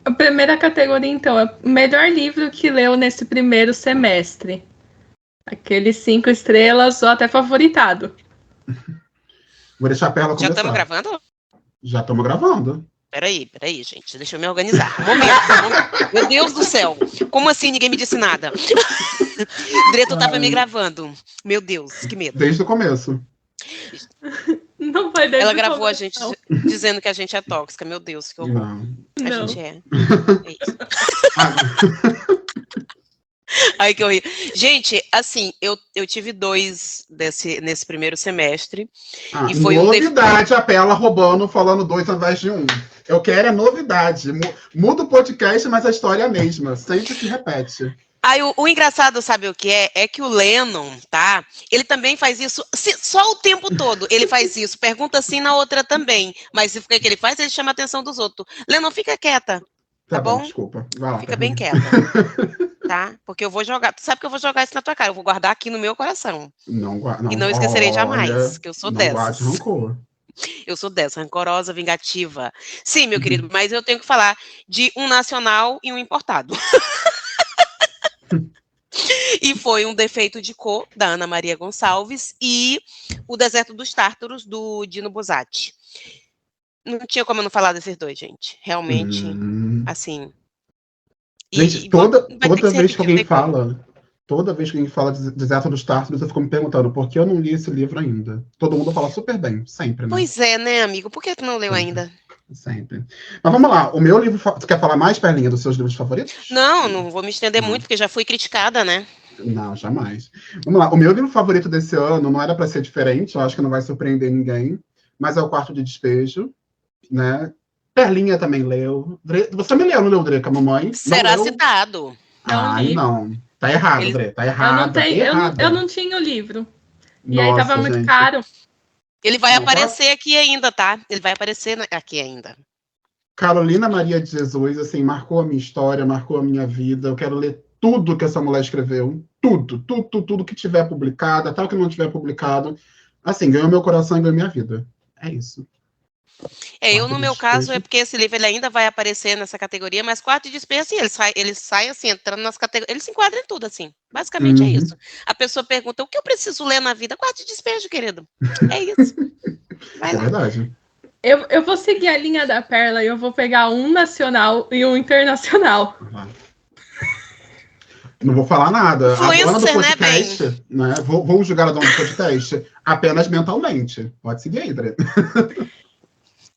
A primeira categoria, então, é o melhor livro que leu nesse primeiro semestre. Aqueles 5 estrelas ou até favoritado. Vou deixar a Perla Já estamos começar. gravando? Já estamos gravando. Peraí, gente. Deixa eu me organizar. Um momento. Meu Deus do céu. Como assim ninguém me disse nada? Direito estava me gravando. Meu Deus, que medo. Desde o começo. Não foi desde Ela o gravou começo, a gente não. dizendo que a gente é tóxica. Meu Deus, que horror. Não. A Não. gente é. É isso. Ah, Ai, que horrível. Gente, assim, eu tive 2 nesse primeiro semestre. E foi novidade, a Perla roubando, falando 2 ao invés de 1. Eu quero é novidade. Muda o podcast, mas a história é a mesma. Sempre se repete. Aí o engraçado, sabe o que é? É que o Lennon, tá? Ele também faz isso só o tempo todo. Ele faz isso, pergunta assim na outra também. Mas o que ele faz? Ele chama a atenção dos outros. Lennon, fica quieta, tá bom? Desculpa. Vai lá, Fica bem quieta, tá? Porque eu vou jogar. Tu sabe que eu vou jogar isso na tua cara. Eu vou guardar aqui no meu coração. Não, E não esquecerei jamais, olha, que eu sou não dessas. guarde rancor. Eu sou dessa, rancorosa, vingativa. Sim, meu querido, mas eu tenho que falar de um nacional e um importado. E foi Um Defeito de Cor, da Ana Maria Gonçalves, e O Deserto dos Tártaros, do Dino Buzzati. Não tinha como eu não falar desses dois, gente. Realmente, assim... Gente, toda vez que alguém fala... Toda vez que alguém fala de Deserto dos Tártaros, eu fico me perguntando por que eu não li esse livro ainda. Todo mundo fala super bem, sempre, né? Pois é, né, amigo? Por que tu não leu ainda? Sempre. Mas vamos lá, o meu livro... Tu quer falar mais, Perlinha, dos seus livros favoritos? Não vou me estender muito, porque já fui criticada, né? Não, jamais. Vamos lá, o meu livro favorito desse ano não era para ser diferente, eu acho que não vai surpreender ninguém, mas é O Quarto de Despejo, né? Perlinha também leu. Você me leu, não leu, Dreca, mamãe? Será citado. Ai, não. Tá errado, Dre, tá errado. Eu não tinha o livro. E Nossa, aí tava muito gente. caro. Ele vai aparecer aqui ainda, tá? Ele vai aparecer aqui ainda. Carolina Maria de Jesus, assim, marcou a minha história, marcou a minha vida. Eu quero ler tudo que essa mulher escreveu. Tudo que tiver publicado, até o que não tiver publicado. Assim, ganhou meu coração e ganhou minha vida. É isso. Eu, no meu caso, é porque esse livro ele ainda vai aparecer nessa categoria, mas Quarto de Despejo, assim, ele sai assim, entrando nas categorias, ele se enquadra em tudo, assim. Basicamente é isso. A pessoa pergunta, o que eu preciso ler na vida? Quarto de Despejo, querido. É isso. Vai lá. É verdade. Eu vou seguir a linha da Perla e eu vou pegar um nacional e um internacional. Não vou falar nada. Influencer, a dona do podcast, né? Vou julgar a dona do podcast apenas mentalmente. Pode seguir aí, Dre.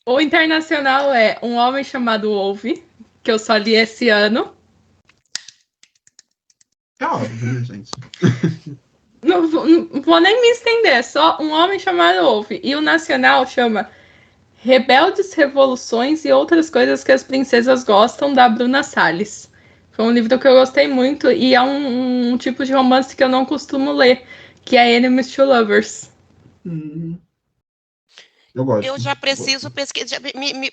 O internacional é Um Homem Chamado Ove, que eu só li esse ano. É óbvio, né, gente? Não vou nem me estender, só Um Homem Chamado Ove. E o nacional chama Rebeldes, Revoluções e Outras Coisas que as Princesas Gostam, da Bruna Salles. Foi um livro que eu gostei muito e é um tipo de romance que eu não costumo ler, que é Enemies to Lovers. Eu gosto. Eu já preciso pesquisar.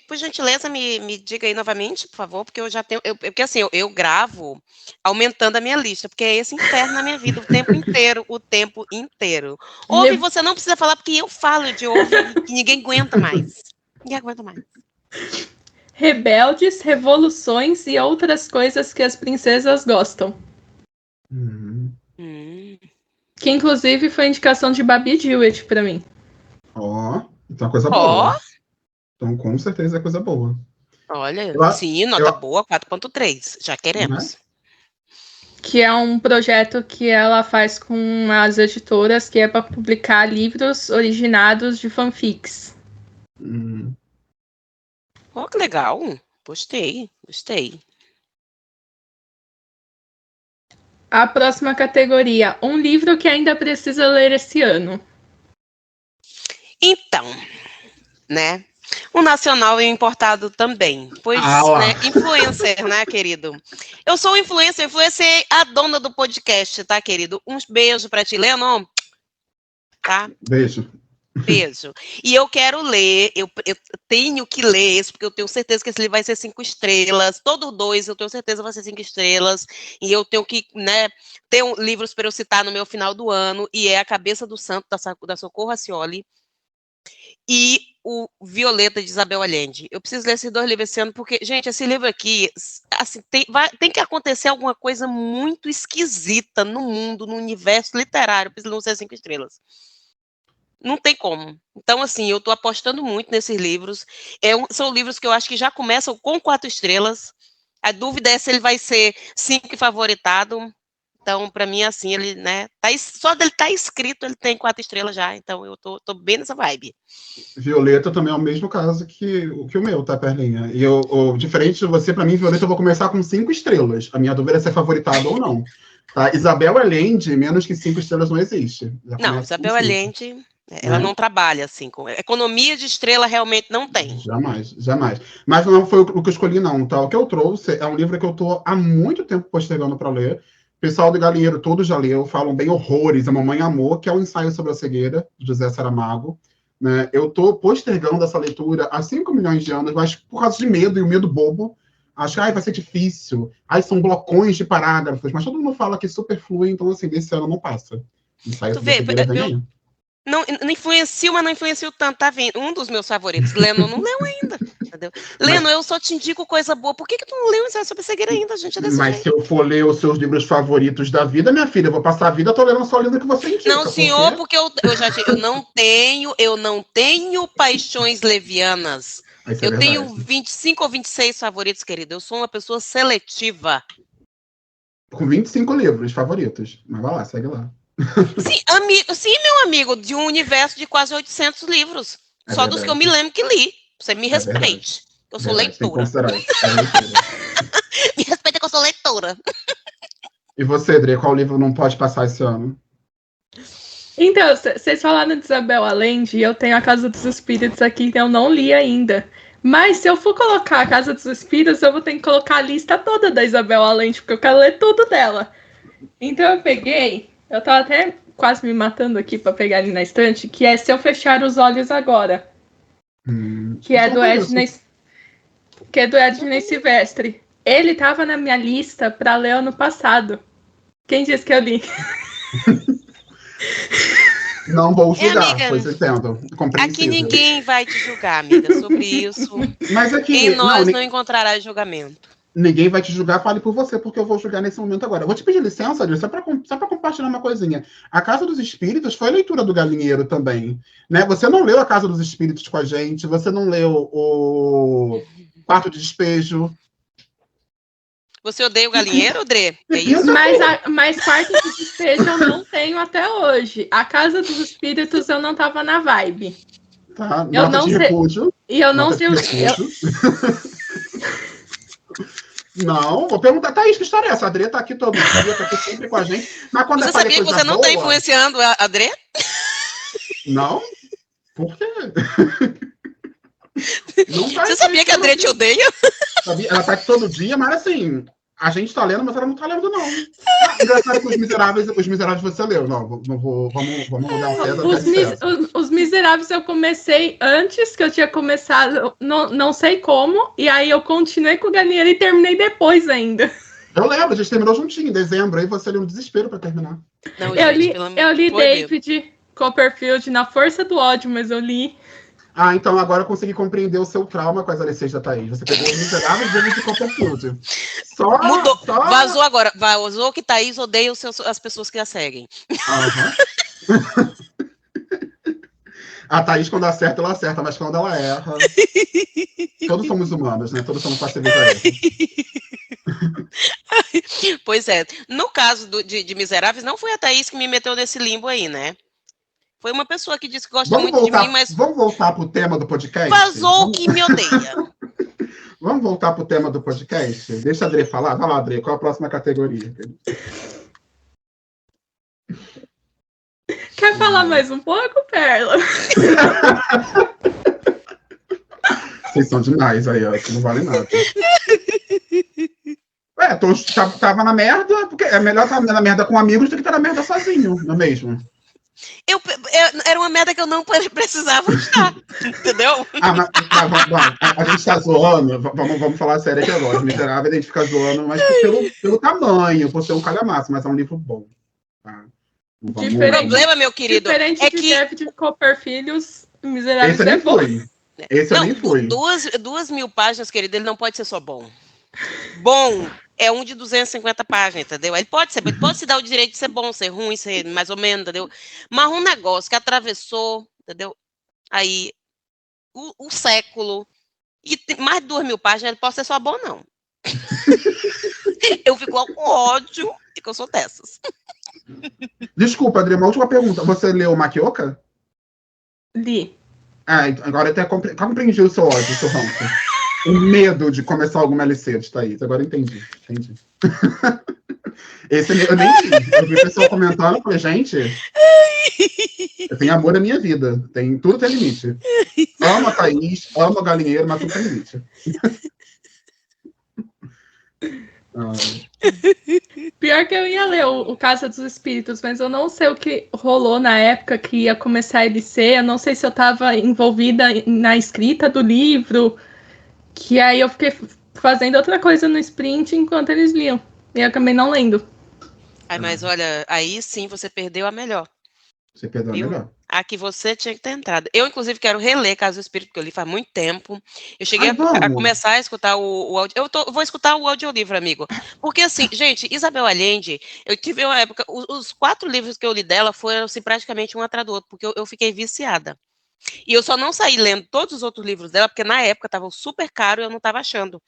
Por gentileza, me diga aí novamente, por favor, porque eu já tenho. Porque assim, eu gravo aumentando a minha lista, porque é esse inferno na minha vida o tempo inteiro, o tempo inteiro. Ouve, você não precisa falar, porque eu falo de ouve e ninguém aguenta mais. Ninguém aguenta mais. Rebeldes, Revoluções e Outras Coisas que as Princesas Gostam. Que inclusive foi indicação de Babi Jewett pra mim. Então é coisa boa. Então com certeza é coisa boa. Olha, sim, nota boa, 4.3. Já queremos. Que é um projeto que ela faz com as editoras, que é para publicar livros originados de fanfics. Que legal. Gostei. A próxima categoria, um livro que ainda precisa ler esse ano. Então, né? O nacional e o importado também. Pois, né, influencer, né, querido? Eu sou influencer a dona do podcast, tá, querido? Um beijo pra ti, Lennon. Tá? Beijo. E eu quero ler, eu tenho que ler esse, porque eu tenho certeza que esse livro vai ser 5 estrelas. Todos 2, eu tenho certeza que vai ser 5 estrelas. E eu tenho que, né, ter livros para eu citar no meu final do ano. E é A Cabeça do Santo, da Socorro Racioli. e o Violeta, de Isabel Allende. Eu preciso ler esses 2 livros esse ano, porque, gente, esse livro aqui, assim, tem que acontecer alguma coisa muito esquisita no mundo, no universo literário, para não ser 5 estrelas. Não tem como. Então, assim, eu estou apostando muito nesses livros. São livros que eu acho que já começam com 4 estrelas. A dúvida é se ele vai ser 5 favoritado. Então, para mim, assim, ele, né, só dele estar escrito, ele tem 4 estrelas já. Então, eu tô bem nessa vibe. Violeta também é o mesmo caso que o meu, tá, Perlinha? E diferente de você, para mim, Violeta, eu vou começar com 5 estrelas. A minha dúvida é se é favoritado ou não. Tá? Isabel Allende, menos que 5 estrelas não existe. Não, Isabel Allende, ela não trabalha assim. Economia de estrela realmente não tem. Jamais. Mas não foi o que eu escolhi, não. Tá? O que eu trouxe é um livro que eu tô há muito tempo postergando para ler. O pessoal do Galinheiro todos já leu, falam bem horrores. A Mamãe Amor, que é um ensaio sobre a cegueira, de José Saramago. Né? Eu tô postergando essa leitura há 5 milhões de anos, mas por causa de medo, e o medo bobo. Acho que vai ser difícil. São blocões de parágrafos, mas todo mundo fala que super flui, então, assim, desse ano não passa. Ensaio sobre a cegueira vem aí. Não influenciou, mas não influenciou tanto, tá vendo? Um dos meus favoritos, Lennon, não leu ainda, entendeu? Lennon, eu só te indico coisa boa. Por que tu não leu Ensaio sobre a Cegueira ainda, gente? Mas se eu for ler os seus livros favoritos da vida, minha filha, eu vou passar a vida lendo só o livro que você indica. Não, senhor, porque eu não tenho paixões levianas. Eu tenho 25 ou 26 favoritos, querido. Eu sou uma pessoa seletiva. Com 25 livros favoritos. Mas vai lá, segue lá. Sim, meu amigo, de um universo de quase 800 livros. Só verdade. Dos que eu me lembro que li. Você me respeite. Eu sou leitora. Me respeita que eu sou leitora. E você, Dre, qual livro não pode passar esse ano? Então, vocês falaram de Isabel Allende, eu tenho A Casa dos Espíritos aqui que eu não li ainda. Mas se eu for colocar A Casa dos Espíritos, eu vou ter que colocar a lista toda da Isabel Allende, porque eu quero ler tudo dela. Então eu peguei... Eu tava até quase me matando aqui pra pegar ali na estante, que é Se Eu Fechar os Olhos Agora. Que é do Ednei Silvestre. Ele tava na minha lista pra ler ano passado. Quem disse que eu li? Não vou julgar, amiga, pois entendo. Aqui ninguém vai te julgar, amiga, sobre isso. Mas aqui, em nós não encontrará julgamento. Ninguém vai te julgar, fale por você, porque eu vou julgar nesse momento agora. Eu vou te pedir licença, Adri, só para compartilhar uma coisinha. A Casa dos Espíritos foi a leitura do Galinheiro também. Né? Você não leu A Casa dos Espíritos com a gente, você não leu o Quarto de Despejo. Você odeia o Galinheiro, Adri? É isso? Mas Quarto de Despejo eu não tenho até hoje. A Casa dos Espíritos eu não tava na vibe. Tá, eu não sei. Repúdio, e eu não sei o Não, vou perguntar, Thaís, que história é essa? A Adri tá aqui todo dia, tá aqui sempre com a gente. Mas quando você sabia que você não tá influenciando a Adri? Não? Por quê? Não tá. Você sabia que a Adri te odeia? Ela tá aqui todo dia, mas assim, a gente tá lendo, mas ela não tá lendo, não. Engraçado que Os Miseráveis você leu. Não, vamos mudar a pedra. Os Miseráveis eu comecei antes, que eu tinha começado, não sei como, e aí eu continuei com o Galinheiro e terminei depois ainda. Eu lembro, a gente terminou juntinho em dezembro, aí você leu um desespero pra terminar. Não, eu li David Copperfield na força do ódio, mas eu li. Então agora eu consegui compreender o seu trauma com as ALCs da Thaís. Você pegou Os Miseráveis e David Copperfield. Mudou. Vazou agora. Vazou que Thaís odeia as pessoas que a seguem. A Thaís, quando acerta, ela acerta, mas quando ela erra... Todos somos humanos, né? Todos somos passíveis a erro. Pois é. No caso de Miseráveis, não foi a Thaís que me meteu nesse limbo aí, né? Foi uma pessoa que disse que gosta muito de mim, mas... Vamos voltar pro tema do podcast? Vazou que me odeia. Vamos voltar pro tema do podcast? Deixa a Adri falar. Vai lá, Adri, qual a próxima categoria? Quer falar mais um pouco, Perla? Vocês são demais aí, ó. Isso não vale nada. Tava na merda, porque é melhor estar na merda com amigos do que estar na merda sozinho, não é mesmo? Era uma merda que eu não precisava estar, entendeu? Mas a gente tá zoando, vamos falar sério aqui agora. Os Miseráveis a gente fica zoando, mas pelo tamanho, por ser um calhamaço, mas é um livro bom. Tá? O problema, meu querido, diferente é de que... David Copperfield, Miserável Esse eu nem fui. Esse eu Não, nem fui. 2.000 páginas, querido, ele não pode ser só bom. Bom é um de 250 páginas, entendeu? Ele pode se dar o direito de ser bom, ser ruim, ser mais ou menos, entendeu? Mas um negócio que atravessou, entendeu? Aí, o século, e tem mais de 2.000 páginas, ele pode ser só bom, não. Eu fico com ódio, e que eu sou dessas. Desculpa, Adri, uma última pergunta. Você leu Maquioca? Li. Agora eu até compreendi o seu ódio, o seu ranço. O medo de começar alguma LC de Thaís. Agora eu entendi. Esse eu nem li. Eu vi o pessoal comentando, eu falei, gente, eu tenho amor à minha vida. Tudo tem limite. Amo a Thaís, amo a galinheiro, mas tudo tem limite. Pior que eu ia ler o Casa dos Espíritos, mas eu não sei o que rolou na época que ia começar a LC. Eu não sei se eu estava envolvida na escrita do livro, que aí eu fiquei fazendo outra coisa no sprint enquanto eles liam. E eu acabei não lendo. Mas olha, aí sim você perdeu a melhor. Você perdeu a melhor. A que você tinha que ter entrado. Eu, inclusive, quero reler Casa do Espírito, porque eu li faz muito tempo. Eu cheguei a começar a escutar o áudio. Eu vou escutar o audiolivro, amigo. Porque, assim, gente, Isabel Allende, eu tive uma época. Os 4 livros que eu li dela foram, assim, praticamente um atrás do outro, porque eu fiquei viciada. E eu só não saí lendo todos os outros livros dela, porque na época estavam super caro e eu não estava achando.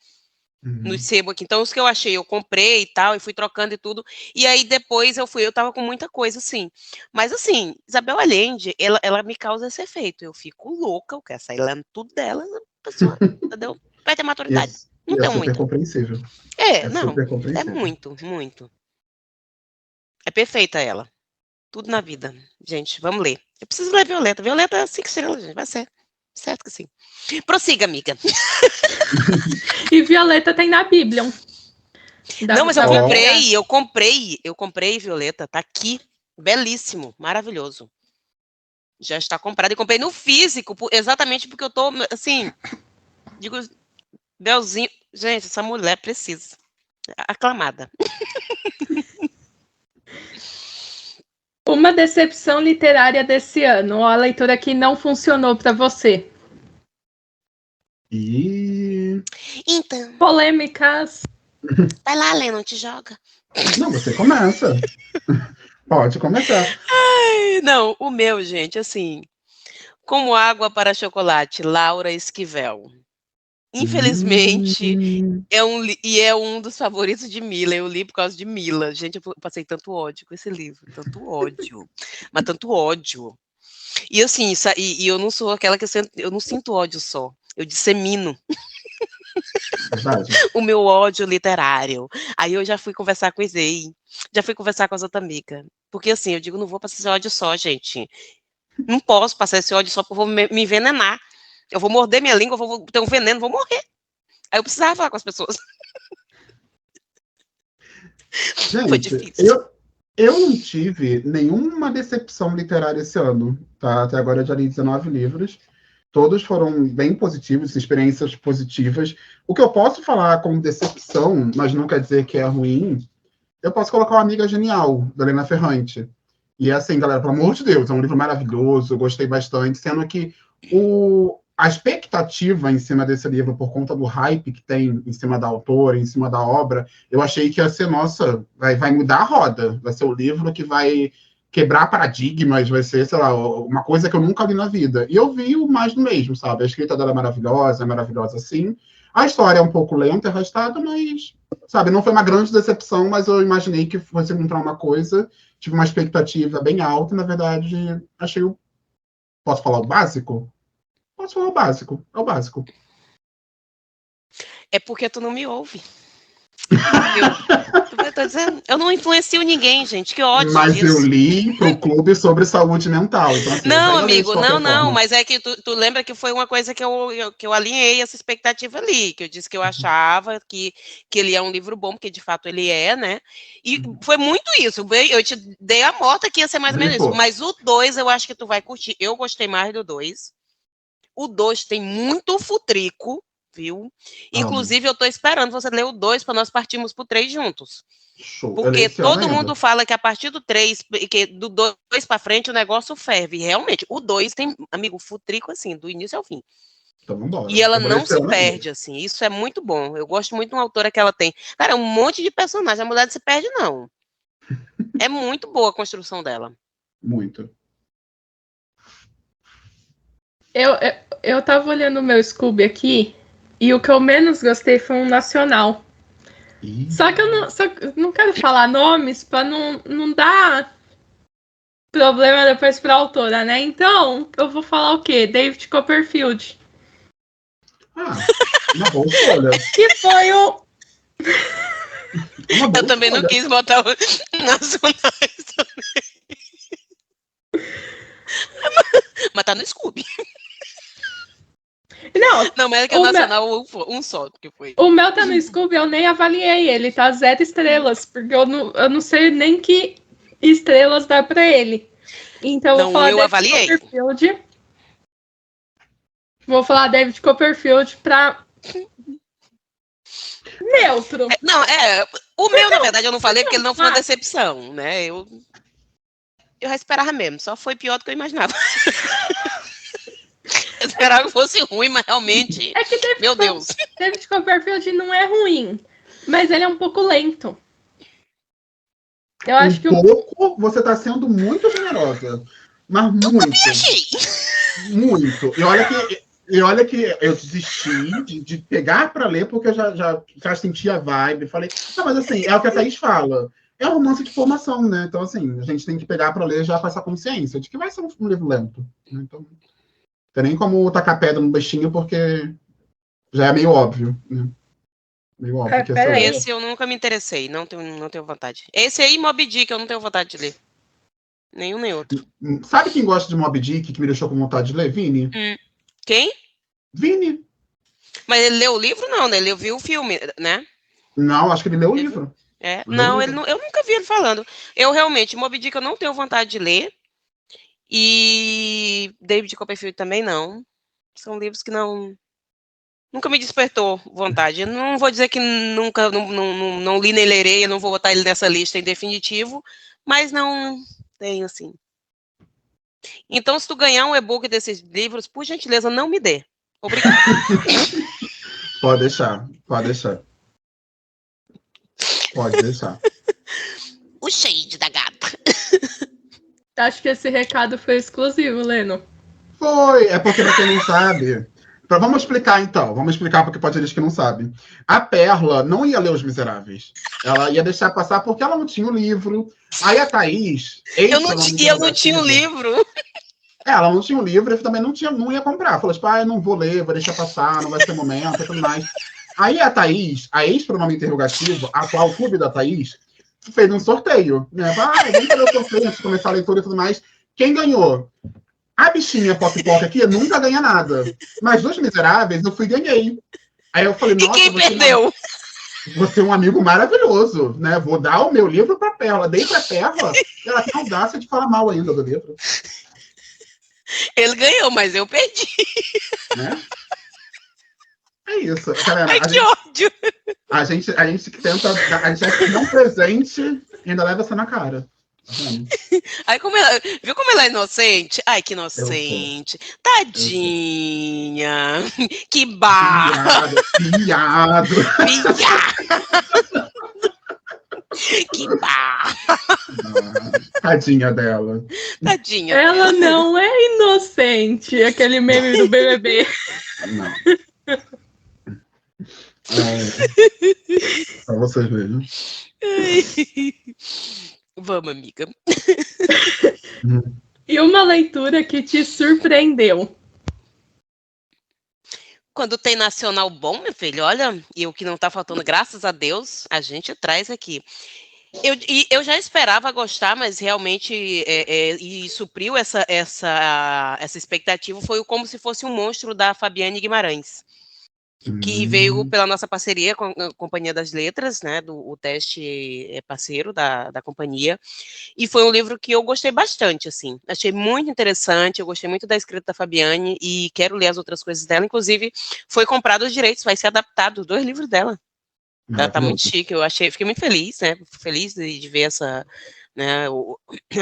No sebo aqui. Então, os que eu achei, eu comprei e tal, e fui trocando e tudo. E aí, depois eu tava com muita coisa, assim. Mas, assim, Isabel Allende, ela me causa esse efeito. Eu fico louca, eu quero sair lendo tudo dela, pessoa, entendeu? Vai ter maturidade. Não tem super muito. compreensível. Não, super compreensível. é muito, muito. É perfeita ela. Tudo na vida. Gente, vamos ler. Eu preciso ler Violeta. Violeta é 5 estrelas, gente. Vai ser. Certo que sim. Prossiga, amiga. E Violeta tem na Bíblia. Não, mas eu comprei Violeta, tá aqui, belíssimo, maravilhoso. Já está comprado e comprei no físico, exatamente porque eu tô, assim, digo, Belzinho, gente, essa mulher precisa, aclamada. Uma decepção literária desse ano, ou a leitura que não funcionou para você? Então. Polêmicas. Vai lá, Lê, não te joga. Não, você começa. Pode começar. Ai, não, o meu, gente, assim, Como Água para Chocolate, Laura Esquivel. Infelizmente, é um dos favoritos de Mila. Eu li por causa de Mila. Gente, eu passei tanto ódio com esse livro. Tanto ódio. Mas tanto ódio. E assim, e eu não sou aquela que eu não sinto ódio só. Eu dissemino. O meu ódio literário. Aí eu já fui conversar com o Izei. Já fui conversar com as outras amigas. Porque assim, eu digo, não vou passar esse ódio só, gente. Não posso passar esse ódio só porque eu vou me envenenar. Eu vou morder minha língua, eu vou ter um veneno, vou morrer. Aí eu precisava falar com as pessoas. Gente, foi difícil. Eu não tive nenhuma decepção literária esse ano. Tá? Até agora eu já li 19 livros. Todos foram bem positivos, experiências positivas. O que eu posso falar como decepção, mas não quer dizer que é ruim, eu posso colocar Uma Amiga Genial, da Helena Ferrante. E assim, galera, pelo amor de Deus, é um livro maravilhoso, eu gostei bastante, sendo que a expectativa em cima desse livro, por conta do hype que tem em cima da autora, em cima da obra, eu achei que ia ser, nossa, vai mudar a roda, vai ser o livro que vai quebrar paradigmas, vai ser, sei lá, uma coisa que eu nunca li na vida. E eu vi o mais do mesmo, sabe? A escrita dela é maravilhosa sim. A história é um pouco lenta, arrastada, mas, sabe, não foi uma grande decepção, mas eu imaginei que fosse encontrar uma coisa, tive uma expectativa bem alta, e, na verdade, achei o... Posso falar o básico? Posso falar o básico, é o básico. É porque tu não me ouve. Eu tô dizendo, eu não influencio ninguém, gente, que ódio mas disso. Eu li pro clube sobre saúde mental. Então, assim, não, amigo, não, mas é que tu lembra que foi uma coisa que eu alinhei essa expectativa ali, que eu disse que eu achava que ele é um livro bom, porque de fato ele é, né? E foi muito isso, eu te dei a mota que ia ser mais ou menos isso, mas o 2 eu acho que tu vai curtir, eu gostei mais do 2. O 2 tem muito futrico, viu? Inclusive, eu tô esperando você ler o 2 para nós partirmos pro 3 juntos. Show. Porque todo mundo fala que a partir do 3, que do 2 para frente o negócio ferve. Realmente, o 2 tem, amigo, futrico assim, do início ao fim. Então vambora. E ela não se perde, assim. Isso é muito bom. Eu gosto muito de uma autora que ela tem. Cara, um monte de personagens. A mulher não se perde, não. É muito boa a construção dela. Muito. Eu tava olhando o meu Scooby aqui e o que eu menos gostei foi um nacional. Só que eu não quero falar nomes pra não dar problema depois pra autora, né? Então, eu vou falar o quê? David Copperfield. Uma boa escolha. Que foi o... Eu também não quis botar nacionais também. Mas tá no Scooby. Não, mas é que é nacional um só que foi. O meu tá no Scooby, eu nem avaliei ele, tá 0 estrelas, porque eu não sei nem que estrelas dá pra ele. Então não, eu avaliei. Vou falar David Copperfield pra neutro. O meu, na verdade, eu não falei porque ele não foi uma decepção, né? Eu já esperava mesmo, só foi pior do que eu imaginava. Eu esperava que fosse ruim, mas realmente. É que David Copperfield não é ruim, mas ele é um pouco lento. Eu acho que você tá sendo muito generosa. Mas muito. Muito. E olha que eu desisti de pegar para ler, porque eu já senti a vibe. Falei, mas assim, é o que a Thaís fala. É um romance de formação, né? Então, assim, a gente tem que pegar para ler já com essa consciência de que vai ser um livro lento. Então, não tem nem como tacar pedra no bestinho, porque já é meio óbvio, né? Meio óbvio que esse eu nunca me interessei, não tenho vontade. Esse aí, Moby Dick, eu não tenho vontade de ler. Nenhum nem outro. Sabe quem gosta de Moby Dick, que me deixou com vontade de ler? Vini. Quem? Vini. Mas ele leu o livro, não, né? Ele viu o filme, né? Não, acho que ele leu o livro. Não, eu nunca vi ele falando. Eu realmente, Moby Dick, eu não tenho vontade de ler. E David Copperfield também não. São livros que nunca me despertou vontade. Eu não vou dizer que nunca não li nem lerei, eu não vou botar ele nessa lista em definitivo, mas não tenho, assim. Então, se tu ganhar um e-book desses livros, por gentileza, não me dê. Obrigada. Pode deixar. Pode deixar. O shade da gata. Acho que esse recado foi exclusivo, Leno. Foi, é porque quem não sabe. Então, vamos explicar, então. Vamos explicar porque pode ser gente que não sabe. A Perla não ia ler Os Miseráveis. Ela ia deixar passar porque ela não tinha o livro. Aí a Thaís... Eu não tinha o livro. Ela não tinha o livro e também não ia comprar. Falou, tipo, eu não vou ler, vou deixar passar, não vai ser momento e tudo mais. Aí a Thaís, a ex-pronome interrogativo, a qual o clube da Thaís, fez um sorteio. Né? Vamos fazer o sorteio antes de começar a leitura e tudo mais. Quem ganhou? A bichinha Pop aqui nunca ganha nada. Mas Os Miseráveis, eu fui e ganhei. Aí eu falei, nossa... E quem perdeu? Você é um amigo maravilhoso, né? Vou dar o meu livro pra Perla. Dei pra Perla, ela tem audácia de falar mal ainda do livro. Ele ganhou, mas eu perdi. Né? É isso. Galera, ai, que ódio! A gente tenta... A gente dá um presente e ainda leva essa na cara. Aí, viu como ela é inocente? Ai, que inocente. Tadinha. Que barra. Piado. Que barra. Tadinha dela. Tadinha. Ela não é inocente. Aquele meme do BBB. Não. Pra vocês verem. Vamos, amiga. E uma leitura que te surpreendeu? Quando tem nacional bom, meu filho, olha, e o que não tá faltando, graças a Deus, a gente traz aqui. Eu já esperava gostar, mas realmente e supriu essa expectativa foi o Como Se Fosse um Monstro, da Fabiane Guimarães. que veio pela nossa parceria com a Companhia das Letras, né, o Teste é parceiro da companhia, e foi um livro que eu gostei bastante, assim, achei muito interessante, eu gostei muito da escrita da Fabiane, e quero ler as outras coisas dela, inclusive foi comprado os direitos, vai ser adaptado, 2 livros dela. Ela tá muito chique, fiquei muito feliz, né, feliz de ver essa, né,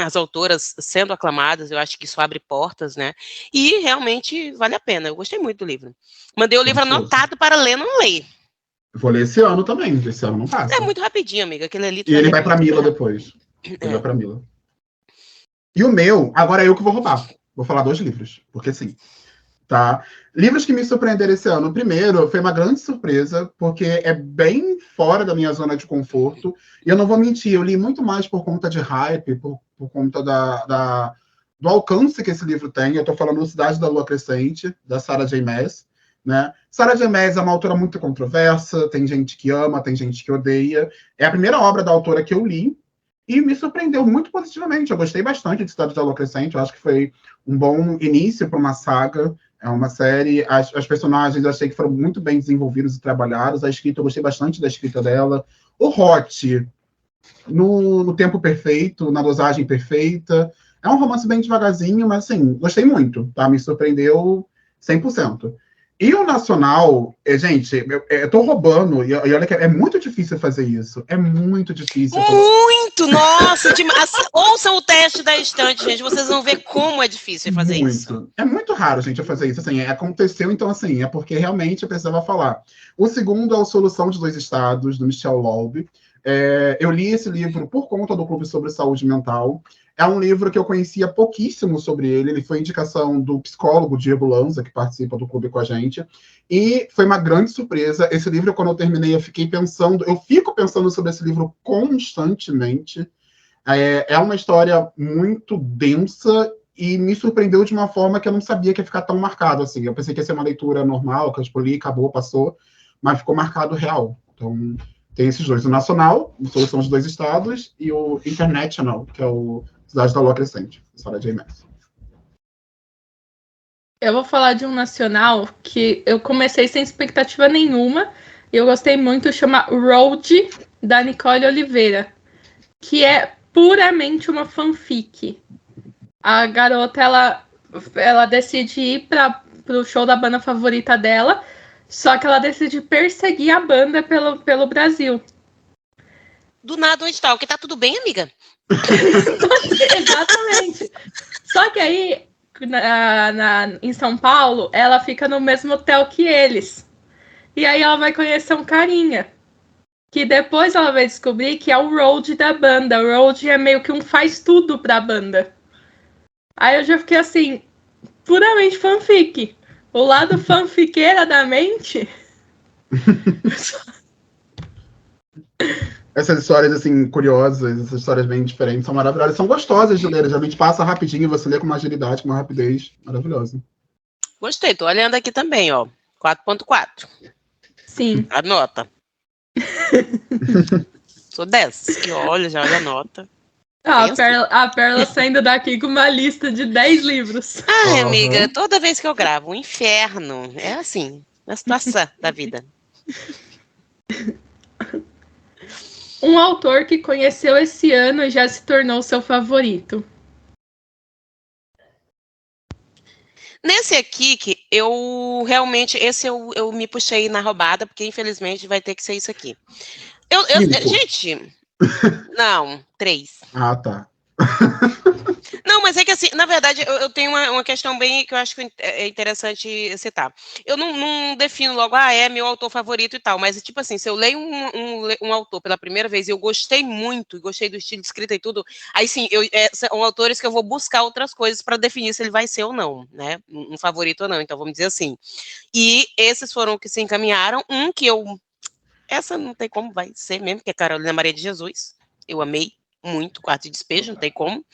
as autoras sendo aclamadas, eu acho que isso abre portas, né, e realmente vale a pena, eu gostei muito do livro. Mandei o livro anotado para ler, não ler. Vou ler esse ano também, esse ano não passa. É muito rapidinho, amiga, aquele ali... E ele vai pra Mila depois. Ele vai pra Mila. E o meu, agora é eu que vou roubar. Vou falar 2 livros, porque sim. Tá? Livros que me surpreenderam esse ano. O primeiro foi uma grande surpresa, porque é bem fora da minha zona de conforto. E eu não vou mentir, eu li muito mais por conta de hype, por conta do alcance que esse livro tem. Eu estou falando Cidade da Lua Crescente, da Sarah J. Maas. Né? Sarah J. Maas é uma autora muito controversa, tem gente que ama, tem gente que odeia. É a primeira obra da autora que eu li, e me surpreendeu muito positivamente. Eu gostei bastante de Cidade da Lua Crescente, eu acho que foi um bom início para uma saga. É uma série, as personagens eu achei que foram muito bem desenvolvidos e trabalhados, a escrita, eu gostei bastante da escrita dela. O Hot, no tempo perfeito, na dosagem perfeita. É um romance bem devagarzinho, mas assim, gostei muito, tá? Me surpreendeu 100%. E o nacional, gente, eu tô roubando, e olha que é muito difícil fazer isso. É muito difícil. Muito! Nossa! Ouçam o teste da estante, gente. Vocês vão ver como é difícil fazer isso. É muito raro, gente, eu fazer isso. Assim, aconteceu, então, assim, é porque realmente eu precisava falar. O segundo é o Solução de 2 Estados, do Michel Loeb. Eu li esse livro por conta do Clube sobre Saúde Mental. É um livro que eu conhecia pouquíssimo sobre ele. Ele foi indicação do psicólogo Diego Lanza, que participa do clube com a gente. E foi uma grande surpresa. Esse livro, quando eu terminei, eu fico pensando sobre esse livro constantemente. É uma história muito densa e me surpreendeu de uma forma que eu não sabia que ia ficar tão marcado assim. Eu pensei que ia ser uma leitura normal, que eu li, acabou, passou, mas ficou marcado real. Então, tem esses 2. O Nacional, Solução de 2 Estados, e o International, que é o Cidade da Lua Crescente, Sarah J. Maas. Eu vou falar de um nacional que eu comecei sem expectativa nenhuma, e eu gostei muito, chama Road, da Nicole Oliveira, que é puramente uma fanfic. A garota, ela decide ir pro show da banda favorita dela, só que ela decide perseguir a banda pelo Brasil. Do nada, onde tá? O que tá tudo bem, amiga? Exatamente. Só que aí, em São Paulo, ela fica no mesmo hotel que eles. E aí ela vai conhecer um carinha. Que depois ela vai descobrir que é o Road da banda. O Road é meio que um faz tudo pra banda. Aí eu já fiquei assim, puramente fanfic. O lado fanfiqueira da mente. Essas histórias, assim, curiosas, essas histórias bem diferentes, são maravilhosas. São gostosas de ler. Geralmente passa rapidinho e você lê com uma agilidade, com uma rapidez maravilhosa. Gostei, tô olhando aqui também, ó. 4.4. Sim. Anota. Sou dessas que olha, já olha a nota. A Perla saindo daqui com uma lista de 10 livros. Ai, amiga, toda vez que eu gravo, um inferno. É assim, a situação da vida. Um autor que conheceu esse ano e já se tornou seu favorito. Nesse aqui, que eu realmente, esse eu me puxei na roubada, porque infelizmente vai ter que ser isso aqui. Gente, não, 3. Ah, tá. Não, mas é que assim, na verdade, eu tenho uma questão bem que eu acho que é interessante citar. Eu não defino logo, é meu autor favorito e tal, mas tipo assim, se eu leio um autor pela primeira vez e eu gostei muito, gostei do estilo de escrita e tudo, aí sim, são autores que eu vou buscar outras coisas para definir se ele vai ser ou não, né? Um favorito ou não, então vamos dizer assim. E esses foram que se encaminharam, que essa não tem como, vai ser mesmo, que é Carolina Maria de Jesus, eu amei muito, Quarto de Despejo, não tem como.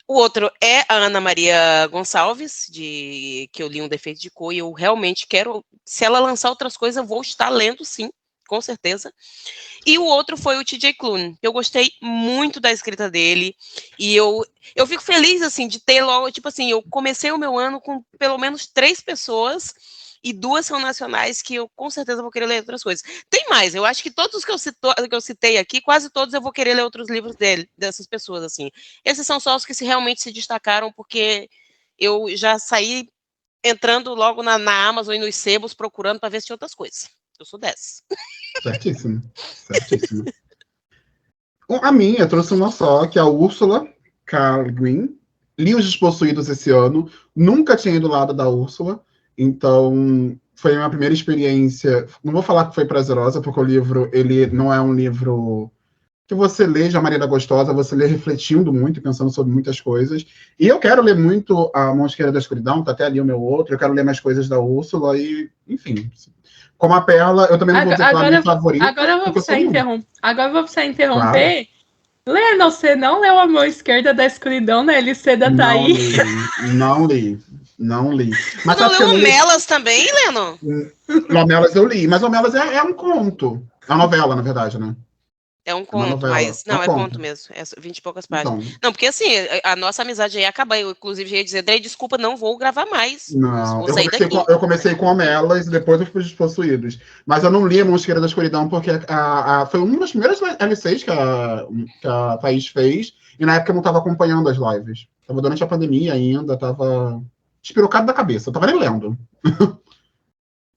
O outro é a Ana Maria Gonçalves, que eu li Um Defeito de Cor, e eu realmente quero, se ela lançar outras coisas, eu vou estar lendo, sim, com certeza. E o outro foi o T.J. Klune. Eu gostei muito da escrita dele, e eu fico feliz, assim, de ter logo, tipo assim, eu comecei o meu ano com pelo menos 3 pessoas, e 2 são nacionais que eu com certeza vou querer ler outras coisas. Tem mais, eu acho que todos os que eu citei aqui, quase todos eu vou querer ler outros livros dessas pessoas, assim. Esses são só os que realmente se destacaram, porque eu já saí entrando logo na Amazon e nos sebos procurando para ver se tinha outras coisas. Eu sou dessas. Certíssimo. A minha, eu trouxe uma só, que é a Ursula K. Le Guin. Li Os Despossuídos esse ano. Nunca tinha ido do lado da Úrsula. Então, foi a minha primeira experiência. Não vou falar que foi prazerosa, porque o livro, ele não é um livro que você lê de uma maneira gostosa, você lê refletindo muito, pensando sobre muitas coisas. E eu quero ler muito A Mosqueira da Escuridão, tá até ali o meu outro. Eu quero ler mais coisas da Úrsula e, enfim... Como a Perla, eu também não vou dizer que ela é a minha favorita. Agora eu vou precisar interromper. Claro. Leno, você não leu A Mão Esquerda da Escuridão na LC da Thaís? Não li. Mas não leu Homelas também, Leno? Homelas eu li, mas Homelas é um conto. É uma novela, na verdade, né? É um conto, mas... Não, é conto mesmo. É 20 e poucas páginas. Então, não, porque assim, a nossa amizade aí acaba. Eu, inclusive, ia dizer, Drey, desculpa, não vou gravar mais. Não, eu comecei com Homelas e depois eu fui Despossuídos. Mas eu não li A Mosqueira da Escuridão porque foi uma das primeiras LCs que a Thaís fez. E na época eu não estava acompanhando as lives. Estava durante a pandemia ainda, estava espirocado da cabeça. Eu estava nem lendo.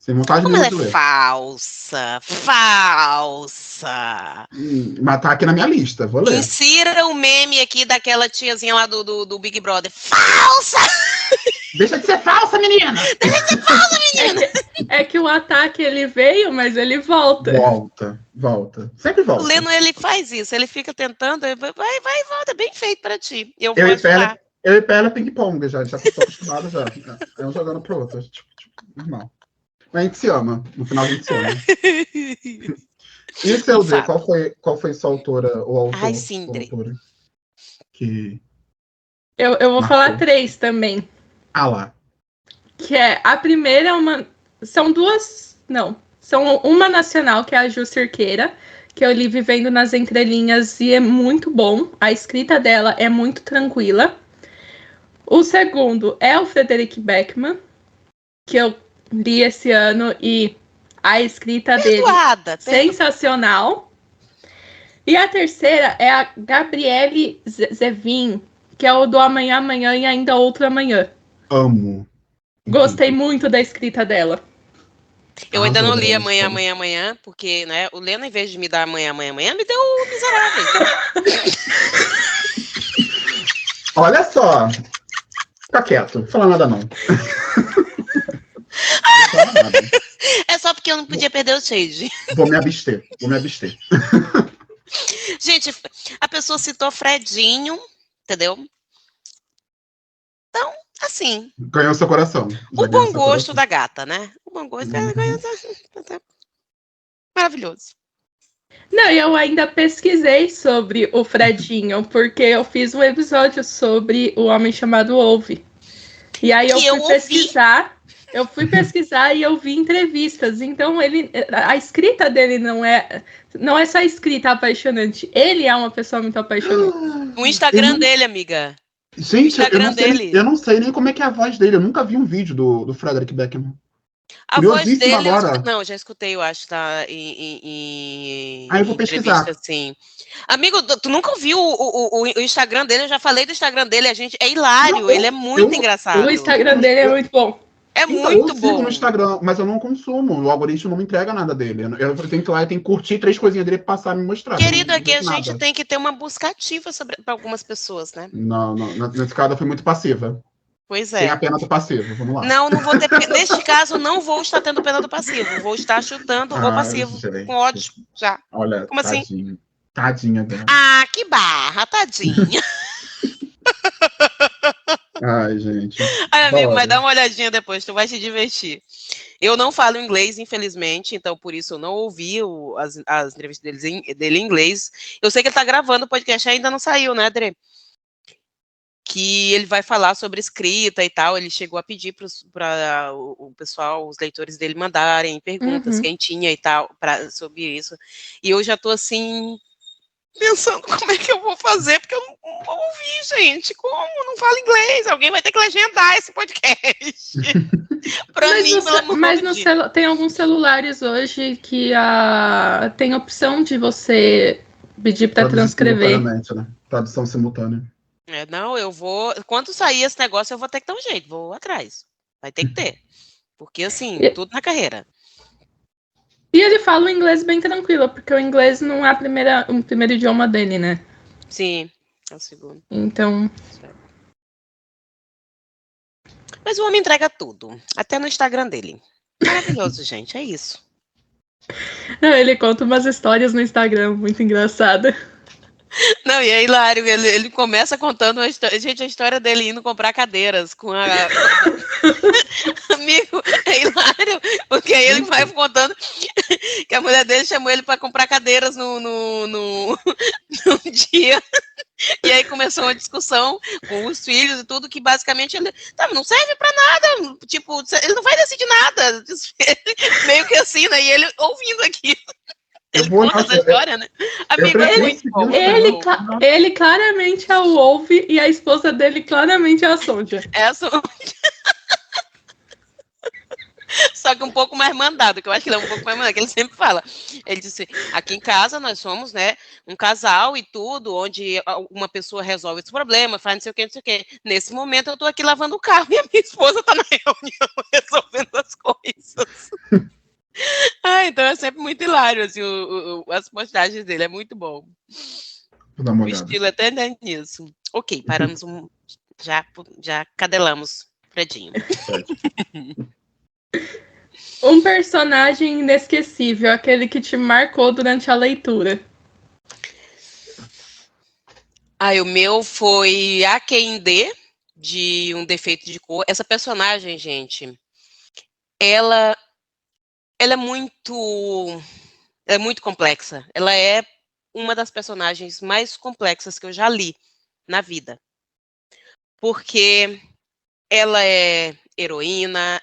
Sem vontade Como ela é ler. Falsa. Mas tá aqui na minha lista, vou ler. Insira o meme aqui daquela tiazinha lá do Big Brother. Falsa! Deixa de ser falsa, menina! É que o ataque, ele veio, mas ele volta. Volta. Sempre volta. O Leno, ele faz isso, ele fica tentando, vai e volta, bem feito pra ti. Eu e Perla ping-pong já estou acostumado já. Eu jogando pro outro, tipo, normal. Mas a gente se ama, no final a gente se ama. E o seu, Dê, qual foi sua autora ou autor? Ai, sim, Dê. Que... Eu vou falar 3 também. Ah lá. Que é, a primeira é uma... São duas... Não. São uma nacional, que é a Ju Cerqueira, que eu li Vivendo nas Entrelinhas e é muito bom. A escrita dela é muito tranquila. O segundo é o Frederic Beckman, que eu li esse ano e a escrita dele sensacional. E a terceira é a Gabriele Zevin, que é o do Amanhã, Amanhã e Ainda Outro Amanhã. Amo. Gostei muito da escrita dela. Eu ainda não li Amanhã, Amanhã, Amanhã, porque, né, o Leno, em vez de me dar Amanhã, Amanhã, Amanhã, me deu o Miserável. Olha só. Fica quieto, não fala nada não. É só porque eu não podia perder o shade. Vou me abster. Gente, a pessoa citou Fredinho, entendeu? Então, assim... Ganhou seu coração. O bom gosto da gata, né? O bom gosto maravilhoso. Não, eu ainda pesquisei sobre o Fredinho, porque eu fiz um episódio sobre o Homem Chamado Ove. E aí eu fui pesquisar e eu vi entrevistas. Então, a escrita dele não é só escrita apaixonante. Ele é uma pessoa muito apaixonante. O Instagram dele, amiga. Gente, eu não sei nem como é que é a voz dele. Eu nunca vi um vídeo do Frederic Beckman. A voz dele... Não, já escutei, eu acho, tá? Eu vou pesquisar. Assim. Amigo, tu nunca ouviu o Instagram dele? Eu já falei do Instagram dele. É hilário, ele é muito engraçado. O Instagram dele é muito bom. É muito bom. Eu sigo no Instagram, mas eu não consumo. O algoritmo não me entrega nada dele. Eu tenho que ir lá e tenho que curtir 3 coisinhas dele pra passar a me mostrar. Querido, aqui a gente tem que ter uma busca ativa para algumas pessoas, né? Não. Nesse caso, eu fui muito passiva. Pois é. Tem a pena do passivo, vamos lá. Não vou ter... Neste caso, não vou estar tendo pena do passivo. Vou estar chutando o passivo gente. Com ódio já. Olha, como tadinha. Assim? Tadinha dela. Ah, que barra, tadinha. Ai, gente. Ai, amigo, mas dá uma olhadinha depois, tu vai se divertir. Eu não falo inglês, infelizmente, então por isso eu não ouvi as entrevistas dele em inglês. Eu sei que ele tá gravando o podcast, ainda não saiu, né, Dre? Que ele vai falar sobre escrita e tal. Ele chegou a pedir para o pessoal, os leitores dele, mandarem perguntas, quem tinha e tal, sobre isso. E eu já tô assim... pensando como é que eu vou fazer, porque eu não ouvi, gente. Como? Não falo inglês. Alguém vai ter que legendar esse podcast. Pra mim, pelo amor Mas de Deus. tem alguns celulares hoje que tem a opção de você pedir para Traduzir transcrever. simultaneamente, né? Tradução simultânea. Não, eu vou. Quando sair esse negócio, eu vou ter que dar um jeito, vou atrás. Vai ter que ter. Porque, assim, E- tudo na carreira. E ele fala o inglês bem tranquilo, porque o inglês não é o primeiro idioma dele, né? Sim, é o segundo. Então, Mas o homem entrega tudo, até no Instagram dele. Maravilhoso, gente, é isso. ele conta umas histórias no Instagram muito engraçada. Não, e é hilário, ele começa contando a história dele indo comprar cadeiras com a... Amigo, é hilário, porque aí ele vai contando que a mulher dele chamou ele para comprar cadeiras no dia. E aí começou uma discussão com os filhos e tudo, que basicamente ele não serve pra nada, tipo, ele não vai decidir nada, meio que assim, né? E ele ouvindo aquilo. Ele conta essa história, né? Amigo, é muito bom. Ele claramente a ouve e a esposa dele claramente a Sonja. Só que um pouco mais mandado, que eu acho que ele é um pouco mais mandado, que ele sempre fala. Ele disse, aqui em casa nós somos, né, um casal e tudo, onde uma pessoa resolve esse problema, faz não sei o que, não sei o que. Nesse momento eu tô aqui lavando o carro e a minha esposa tá na reunião resolvendo as coisas. Então é sempre muito hilário, assim, as postagens dele, é muito bom. O estilo até nisso. Ok, paramos já cadelamos, Fredinho. Um personagem inesquecível, aquele que te marcou durante a leitura. O meu foi a Kende, de Um Defeito de Cor. Essa personagem, gente, ela é muito complexa. Ela é uma das personagens mais complexas que eu já li na vida. Porque ela é heroína,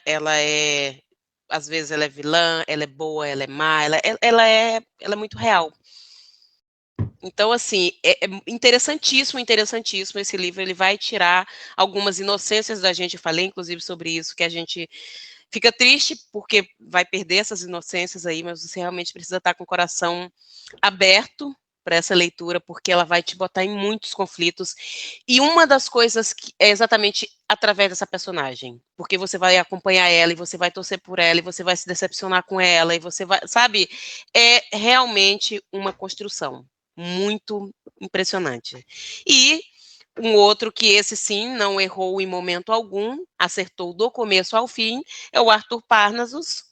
às vezes ela é vilã, ela é boa, ela é má, ela é muito real. Então, assim, é interessantíssimo esse livro. Ele vai tirar algumas inocências da gente. Eu falei, inclusive, sobre isso, que a gente fica triste porque vai perder essas inocências aí, mas você realmente precisa estar com o coração aberto para essa leitura, porque ela vai te botar em muitos conflitos. E uma das coisas que é exatamente através dessa personagem, porque você vai acompanhar ela, e você vai torcer por ela, e você vai se decepcionar com ela, e você vai, sabe? É realmente uma construção muito impressionante. E um outro que esse sim não errou em momento algum, acertou do começo ao fim, é o Arthur Parnassus,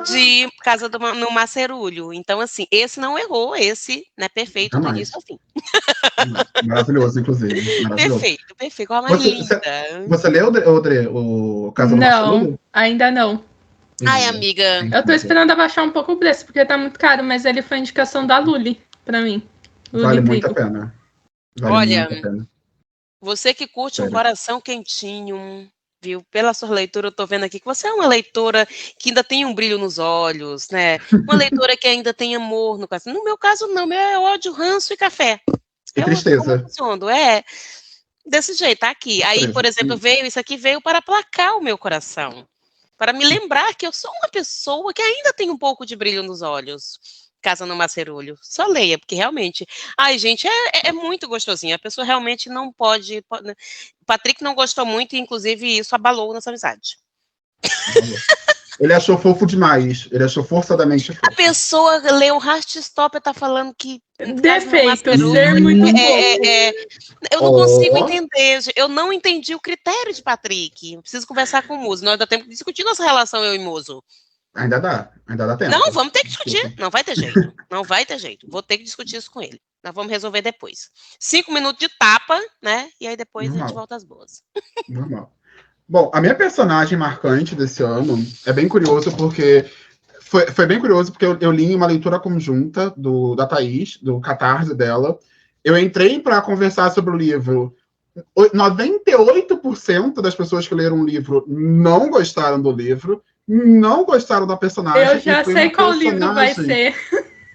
de Casa no Macerulho. Então, assim, esse não errou, esse, né, perfeito do início ao fim. Maravilhoso, inclusive. Maravilhoso. Perfeito. Qual a mais linda? Você leu, Audrey, o Casa no Macerulho? Não, ainda não. Ai, amiga. Eu tô esperando abaixar um pouco o preço, porque tá muito caro, mas ele foi indicação da Luli, pra mim. Vale muito a pena. Olha, você que curte um coração quentinho, viu? Pela sua leitura, eu tô vendo aqui que você é uma leitora que ainda tem um brilho nos olhos, né? Uma leitora que ainda tem amor no coração. No meu caso, não. Meu é ódio, ranço e café. E tristeza. Desse jeito, tá aqui. Aí, por exemplo, isso aqui veio para aplacar o meu coração. Para me lembrar que eu sou uma pessoa que ainda tem um pouco de brilho nos olhos. Casa no Macerulho. Só leia, porque realmente... Ai, gente, é muito gostosinho. A pessoa realmente não pode... O Patrick não gostou muito, e inclusive isso abalou nossa amizade. Ele achou fofo demais. Ele achou forçadamente fofo. A pessoa leu o Heartstopper e tá falando que... Defeito, ser muito bom. Eu não consigo entender. Eu não entendi o critério de Patrick. Eu preciso conversar com o Muso. Nós ainda temos que discutir nossa relação, eu e Muso. Ainda dá tempo. Não, vamos ter que discutir. Não vai ter jeito. Não vai ter jeito. Vou ter que discutir isso com ele. Nós vamos resolver depois. 5 minutos de tapa, né? E aí depois a gente volta às boas. Normal. Bom, a minha personagem marcante desse ano é bem curioso, porque foi bem curioso, porque eu li uma leitura conjunta da Thaís, do Catarse dela. Eu entrei para conversar sobre o livro. 98% das pessoas que leram o livro não gostaram do livro. Não gostaram da personagem. Eu já sei qual livro vai ser.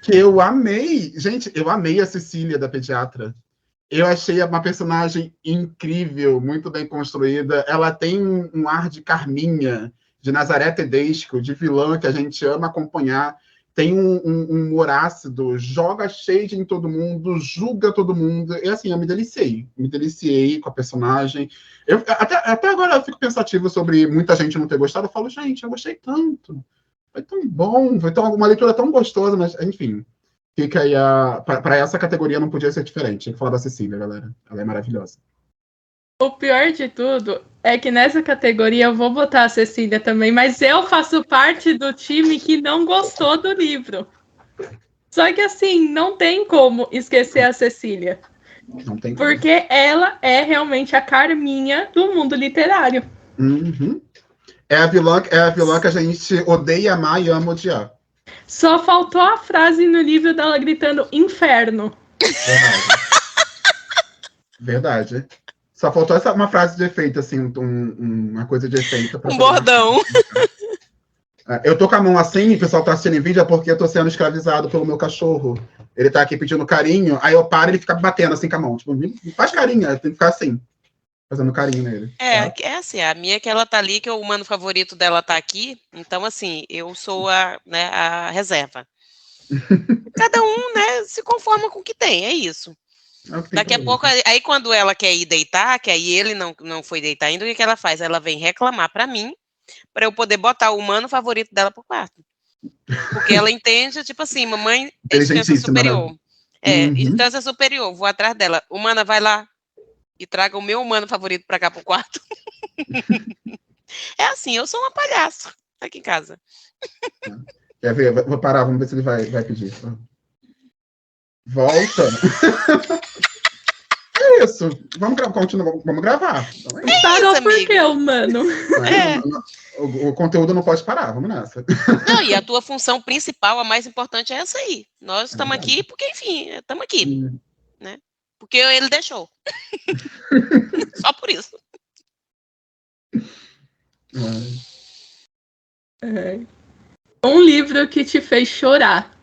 Que eu amei. Gente, eu amei a Cecília, da pediatra. Eu achei uma personagem incrível, muito bem construída. Ela tem um ar de Carminha. de Nazaré Tedesco, de vilã que a gente ama acompanhar, tem um humor ácido, joga shade em todo mundo, julga todo mundo, e assim, eu me deliciei com a personagem. Até agora eu fico pensativo sobre muita gente não ter gostado, eu falo, gente, eu gostei tanto, foi tão bom, uma leitura tão gostosa, mas enfim, fica aí para essa categoria não podia ser diferente, tinha que falar da Cecília, galera, ela é maravilhosa. O pior de tudo é que nessa categoria eu vou botar a Cecília também, mas eu faço parte do time que não gostou do livro. Só que assim, não tem como esquecer a Cecília. Não tem como. Porque ela é realmente a Carminha do mundo literário. Uhum. É a vilã que a gente odeia amar e ama odiar. Só faltou a frase no livro dela gritando inferno. Verdade. Só faltou uma frase de efeito, assim, uma coisa de efeito. Um bordão. Eu tô com a mão assim, o pessoal tá assistindo em vídeo, é porque eu tô sendo escravizado pelo meu cachorro. Ele tá aqui pedindo carinho, aí eu paro e ele fica batendo assim com a mão. Tipo, faz carinho, tem que ficar assim, fazendo carinho nele. É assim, a minha que ela tá ali, que o humano favorito dela tá aqui, então assim, eu sou a reserva. Cada um, né, se conforma com o que tem, é isso. Daqui a pouco, aí quando ela quer ir deitar, que aí ele não foi deitar ainda, o que ela faz? Ela vem reclamar pra mim, pra eu poder botar o humano favorito dela pro quarto. Porque ela entende, tipo assim, mamãe é instância superior. Né? Instância superior, vou atrás dela. Humana, vai lá e traga o meu humano favorito pra cá pro quarto. É assim, eu sou uma palhaça aqui em casa. Quer ver? Vou parar, vamos ver se ele vai pedir. Volta. É isso. Vamos gravar. Então é parou por quê, mano? O conteúdo não pode parar, vamos nessa. Não, e a tua função principal, a mais importante é essa aí. Nós estamos aqui porque, enfim, estamos aqui. Né? Porque ele deixou. Só por isso. Um livro que te fez chorar.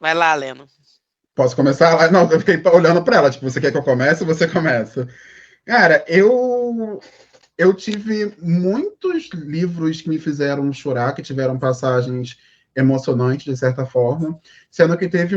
Vai lá, Leno. Posso começar? Não, eu fiquei olhando para ela. Tipo, você quer que eu comece ou você começa? Cara, eu tive muitos livros que me fizeram chorar, que tiveram passagens emocionantes, de certa forma, sendo que teve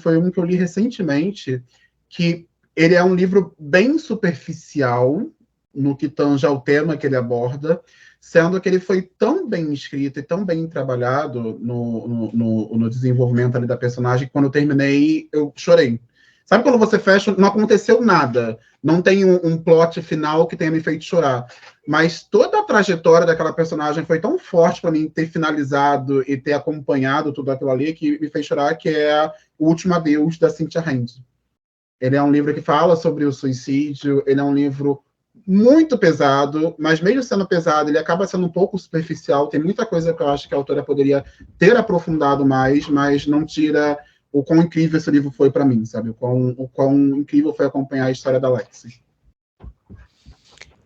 foi um que eu li recentemente, que ele é um livro bem superficial no que tange ao tema que ele aborda, sendo que ele foi tão bem escrito e tão bem trabalhado no desenvolvimento ali da personagem, que quando eu terminei, eu chorei. Sabe quando você fecha, não aconteceu nada, não tem um plot final que tenha me feito chorar, mas toda a trajetória daquela personagem foi tão forte para mim ter finalizado e ter acompanhado tudo aquilo ali que me fez chorar, que é O Último Adeus, da Cynthia Hand. Ele é um livro que fala sobre o suicídio, ele é um livro muito pesado, mas mesmo sendo pesado, ele acaba sendo um pouco superficial, tem muita coisa que eu acho que a autora poderia ter aprofundado mais, mas não tira o quão incrível esse livro foi para mim, sabe? O quão incrível foi acompanhar a história da Lexi.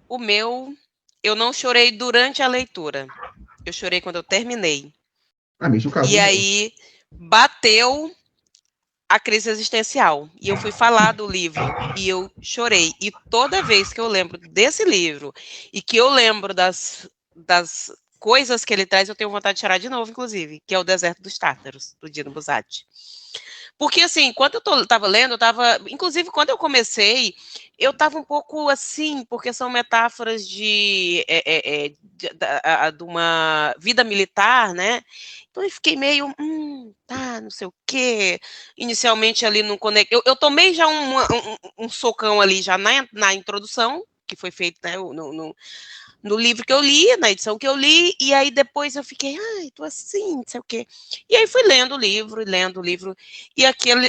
O meu, eu não chorei durante a leitura. Eu chorei quando eu terminei. Mesmo caso. E aí, bateu a crise existencial. E eu fui falar do livro e eu chorei. E toda vez que eu lembro desse livro e que eu lembro das coisas que ele traz, eu tenho vontade de chorar de novo, inclusive, que é O Deserto dos Tártaros, do Dino Buzzati. Porque, assim, enquanto eu estava lendo, inclusive, quando eu comecei, eu estava um pouco assim, porque são metáforas de uma vida militar, né? Então eu fiquei meio, não sei o quê. Inicialmente ali no conecto. Eu tomei já um socão ali já na introdução, que foi feito, né, no livro que eu li, na edição que eu li, e aí depois eu fiquei, tô assim, não sei o quê. E aí fui lendo o livro, e aquilo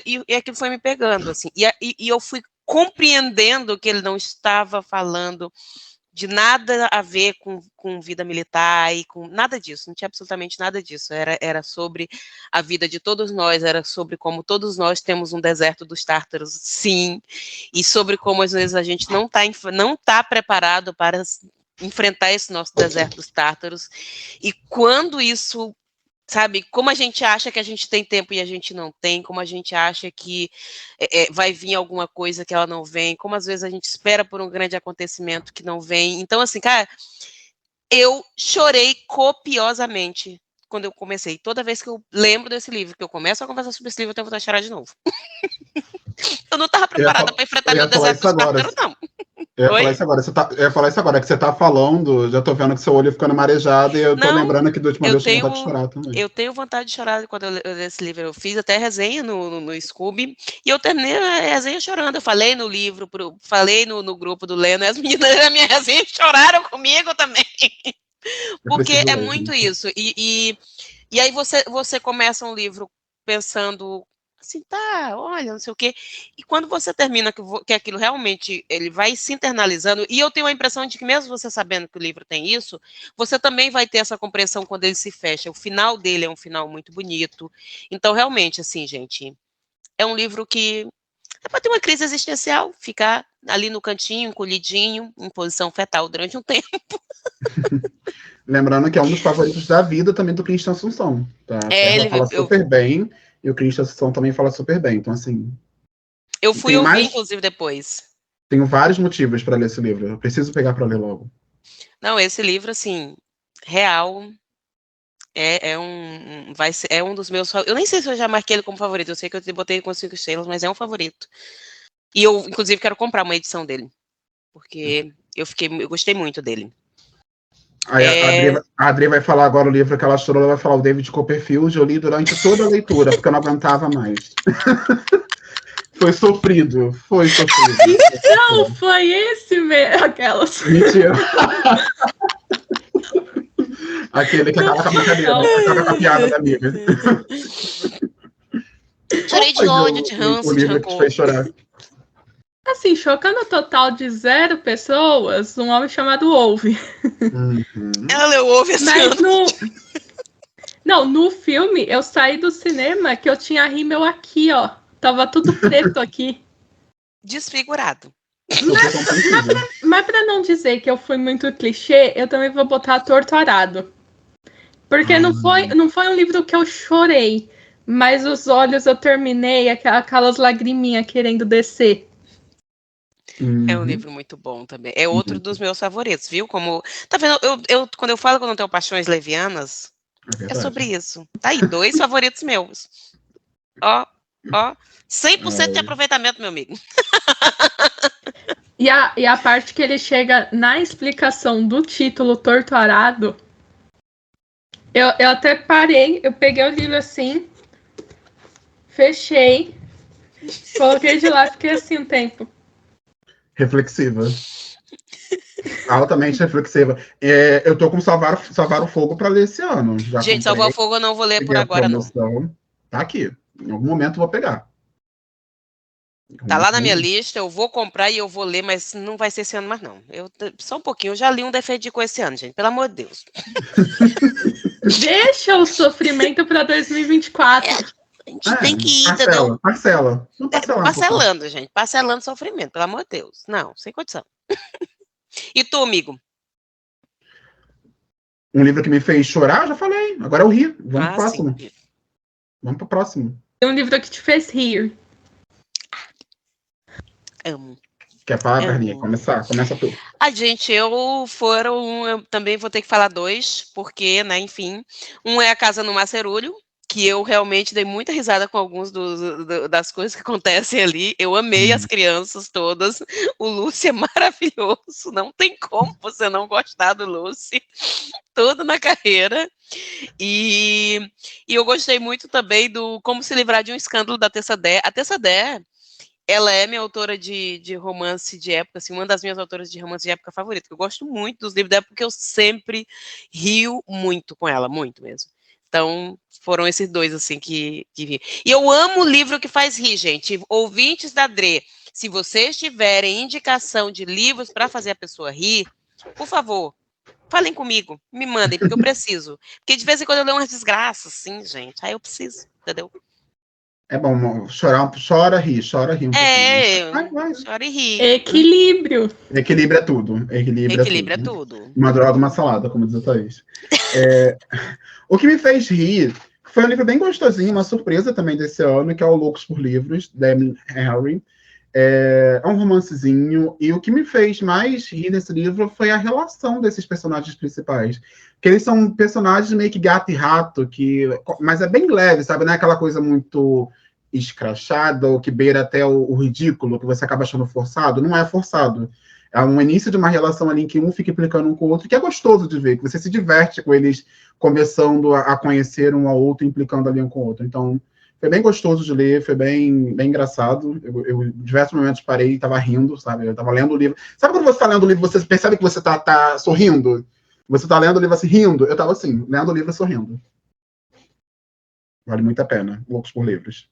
foi me pegando, assim. E eu fui compreendendo que ele não estava falando de nada a ver com vida militar e com nada disso, não tinha absolutamente nada disso, era sobre a vida de todos nós, era sobre como todos nós temos um deserto dos tártaros, sim, e sobre como às vezes a gente não tá preparado para enfrentar esse nosso deserto dos tártaros, e quando isso Sabe, como a gente acha que a gente tem tempo e a gente não tem, como a gente acha que vai vir alguma coisa que ela não vem, como às vezes a gente espera por um grande acontecimento que não vem. Então, assim, cara, eu chorei copiosamente quando eu comecei. Toda vez que eu lembro desse livro, que eu começo a conversar sobre esse livro, eu tenho vontade de chorar de novo. Eu não estava preparada para enfrentar meu deserto dos Tártaros, não. Eu ia falar isso agora, que você tá falando, já tô vendo que seu olho ficando marejado e eu tô lembrando que da última vez eu tenho vontade de chorar também. Eu tenho vontade de chorar quando eu li esse livro. Eu fiz até resenha no Scooby e eu terminei a resenha chorando. Eu falei no livro, falei no grupo do Leno, e as meninas da minha resenha choraram comigo também. Porque é muito isso. E aí você começa um livro pensando assim, tá, olha, não sei o quê. E quando você termina que aquilo realmente ele vai se internalizando, e eu tenho a impressão de que mesmo você sabendo que o livro tem isso, você também vai ter essa compreensão quando ele se fecha. O final dele é um final muito bonito. Então, realmente, assim, gente, é um livro que é para ter uma crise existencial, ficar ali no cantinho, encolhidinho, em posição fetal durante um tempo. Lembrando que é um dos favoritos da vida também do Cristian Assunção. Tá? Ela fala super bem, e o Cristian Assunção também fala super bem. Então, assim... Eu fui ouvir, inclusive, depois. Tenho vários motivos para ler esse livro. Eu preciso pegar para ler logo. Não, esse livro, assim, real... É um dos meus... Eu nem sei se eu já marquei ele como favorito. Eu sei que eu botei com 5 estrelas, mas é um favorito. E eu, inclusive, quero comprar uma edição dele. Porque eu gostei muito dele. Aí a Adri vai falar agora o livro que ela chorou. Ela vai falar o David Copperfield. Eu li durante toda a leitura, porque eu não aguentava mais. Foi sofrido. Não, foi esse mesmo. Aquelas. Mentira. Aquele que acaba com a brincadeira, acaba com a piada da amiga. Chorei de ódio, de ranço, o livro que te fez chorar. Assim, chocando o total de 0 pessoas, um homem chamado Ove. Ela leu Ove esse ano. Não, no filme, eu saí do cinema que eu tinha rímel aqui, ó. Tava tudo preto aqui. Desfigurado. Mas pra não dizer que eu fui muito clichê, eu também vou botar Torturado. Porque não foi um livro que eu chorei, mas os olhos eu terminei aquelas lagriminhas querendo descer. É um livro muito bom também. É outro dos meus favoritos, viu? Como tá vendo? Quando eu falo que eu não tenho paixões levianas, é sobre isso. Tá aí, 2 favoritos meus. Ó, 100% de aproveitamento, meu amigo. E a parte que ele chega na explicação do título Torturado, eu até parei, eu peguei o livro assim, fechei, coloquei de lá e fiquei assim um tempo. Reflexiva. Altamente reflexiva. Eu tô com Salvar o Fogo para ler esse ano. Gente, Salvar o Fogo eu não vou ler por agora, não. Tá aqui. Em algum momento eu vou pegar. Tá lá na minha lista, eu vou comprar e eu vou ler, mas não vai ser esse ano mais, não. Só um pouquinho, eu já li um Defendico esse ano, gente, pelo amor de Deus. Deixa o sofrimento para 2024. A gente tem que ir, entendeu? Parcela. Parcelando, gente. Parcelando sofrimento, pelo amor de Deus. Não, sem condição. E tu, amigo? Um livro que me fez chorar, já falei. Agora eu ri. Vamos pro próximo. Sim. Vamos pro próximo. Tem um livro que te fez rir. Amo. Quer falar, Berninha? Começa tu. Gente, eu também vou ter que falar 2, porque, né, enfim. Um é A Casa no Macerulho, que eu realmente dei muita risada com algumas das coisas que acontecem ali. Eu amei as crianças todas. O Lúcio é maravilhoso. Não tem como você não gostar do Lúcio. Todo na carreira. E eu gostei muito também do Como Se Livrar de um Escândalo, da Tessa Dé. A Tessa Dé, ela é minha autora de romance de época, assim, uma das minhas autoras de romance de época favorita. Eu gosto muito dos livros dela, porque eu sempre rio muito com ela, muito mesmo. Então, foram esses 2, assim, que vi. E eu amo o livro que faz rir, gente. Ouvintes da Dre, se vocês tiverem indicação de livros para fazer a pessoa rir, por favor, falem comigo, me mandem, porque eu preciso. Porque de vez em quando eu leio umas desgraças, assim, gente. Aí eu preciso, entendeu? É bom, chora, ri um pouquinho. Chora e ri. Equilíbrio. Equilíbrio é tudo. Equilíbrio é tudo. Uma droga, uma salada, como diz a Thaís. O que me fez rir foi um livro bem gostosinho, uma surpresa também desse ano, que é o Loucos por Livros, da Emily Henry. É um romancezinho, e o que me fez mais rir nesse livro foi a relação desses personagens principais. Que eles são personagens meio que gato e rato, mas é bem leve, sabe? Não é aquela coisa muito escrachada ou que beira até o ridículo, que você acaba achando forçado. Não é forçado. É um início de uma relação ali em que um fica implicando um com o outro, que é gostoso de ver, que você se diverte com eles começando a conhecer um ao outro, implicando ali um com o outro. Então, foi bem gostoso de ler, foi bem engraçado. Eu em diversos momentos parei e estava rindo, sabe? Eu estava lendo o livro. Sabe quando você está lendo o livro, você percebe que você tá sorrindo? Você está lendo o livro assim, rindo? Eu estava assim, lendo o livro e sorrindo. Vale muito a pena. Loucos por Livros.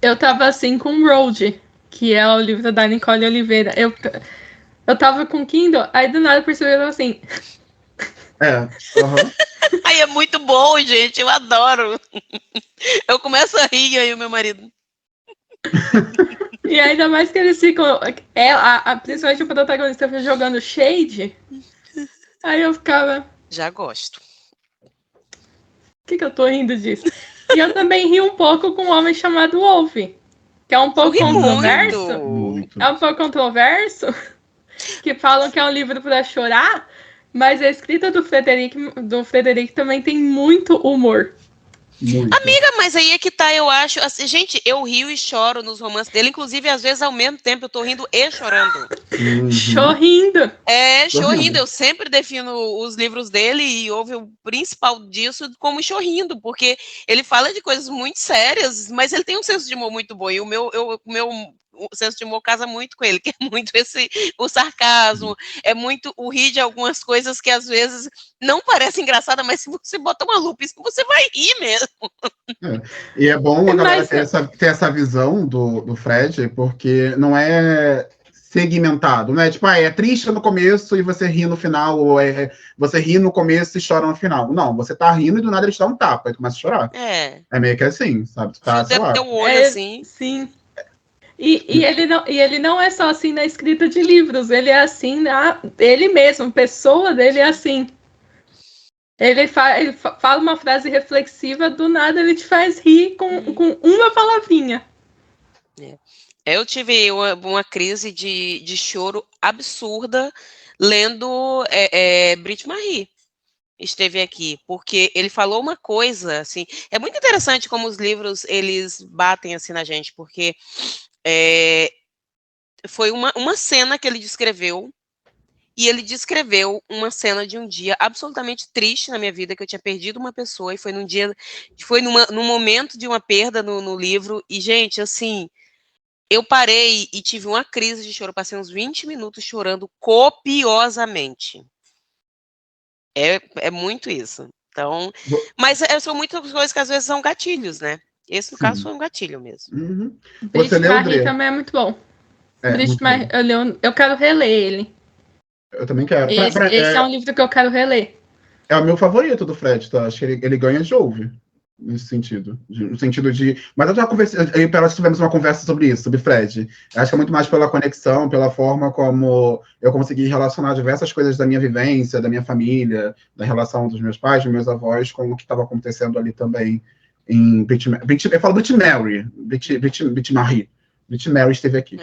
Eu tava assim com Road, que é o livro da Nicole Oliveira. Eu tava com Kindle, aí do nada eu percebi, eu tava assim... Ai, é muito bom, gente, eu adoro. Eu começo a rir, aí o meu marido... E ainda mais que eles ficam... principalmente o protagonista fica jogando shade. Aí eu ficava... Já gosto. Por que eu tô rindo disso? E eu também ri um pouco com um homem chamado Wolf, que é um pouco controverso. Muito. É um pouco controverso, que falam que é um livro para chorar, mas a escrita do Frederic também tem muito humor. Muito. Amiga, mas aí é que tá, eu acho, assim, gente, eu rio e choro nos romances dele, inclusive, às vezes, ao mesmo tempo, eu tô rindo e chorando. Chorrindo. Chorrindo, eu sempre defino os livros dele e houve o principal disso como chorrindo, porque ele fala de coisas muito sérias, mas ele tem um senso de humor muito bom, e o meu senso de humor casa muito com ele, que é muito o sarcasmo, é muito o rir de algumas coisas que às vezes não parecem engraçadas, mas se você botar uma lupa, você vai rir mesmo. E é bom a galera ter essa visão do Fred, porque não é segmentado, não é tipo, é triste no começo e você ri no final, ou você ri no começo e chora no final. Não, você tá rindo e do nada ele te dá um tapa e começa a chorar. É meio que assim, sabe? Tu tá, sei lá. Teu olho assim. Sim. E ele não é só assim na escrita de livros, ele é assim, ele mesmo, a pessoa dele é assim. Ele fala uma frase reflexiva, do nada ele te faz rir com uma palavrinha. Eu tive uma crise de choro absurda lendo Brit Marie. Esteve aqui, porque ele falou uma coisa, assim, é muito interessante como os livros, eles batem assim na gente, porque foi uma cena que ele descreveu, e ele descreveu uma cena de um dia absolutamente triste na minha vida, que eu tinha perdido uma pessoa, e foi num momento de uma perda no livro, e gente, assim, eu parei e tive uma crise de choro, passei uns 20 minutos chorando copiosamente. É muito isso. Então, mas são muitas coisas que às vezes são gatilhos, né? Esse, no caso, foi um gatilho mesmo. Uhum. Brit Marie também é muito bom. Brit Marie, eu quero reler ele. Eu também quero. Esse é um livro que eu quero reler. É o meu favorito do Fred, tá? Acho que ele ganha de ouve. Nesse sentido. No sentido de... Mas eu já conversei... Eu e Pelas tivemos uma conversa sobre isso, sobre Fred. Acho que é muito mais pela conexão, pela forma como eu consegui relacionar diversas coisas da minha vivência, da minha família, da relação dos meus pais, dos meus avós, com o que estava acontecendo ali também em eu falo Brit Marie. Brit Marie esteve aqui.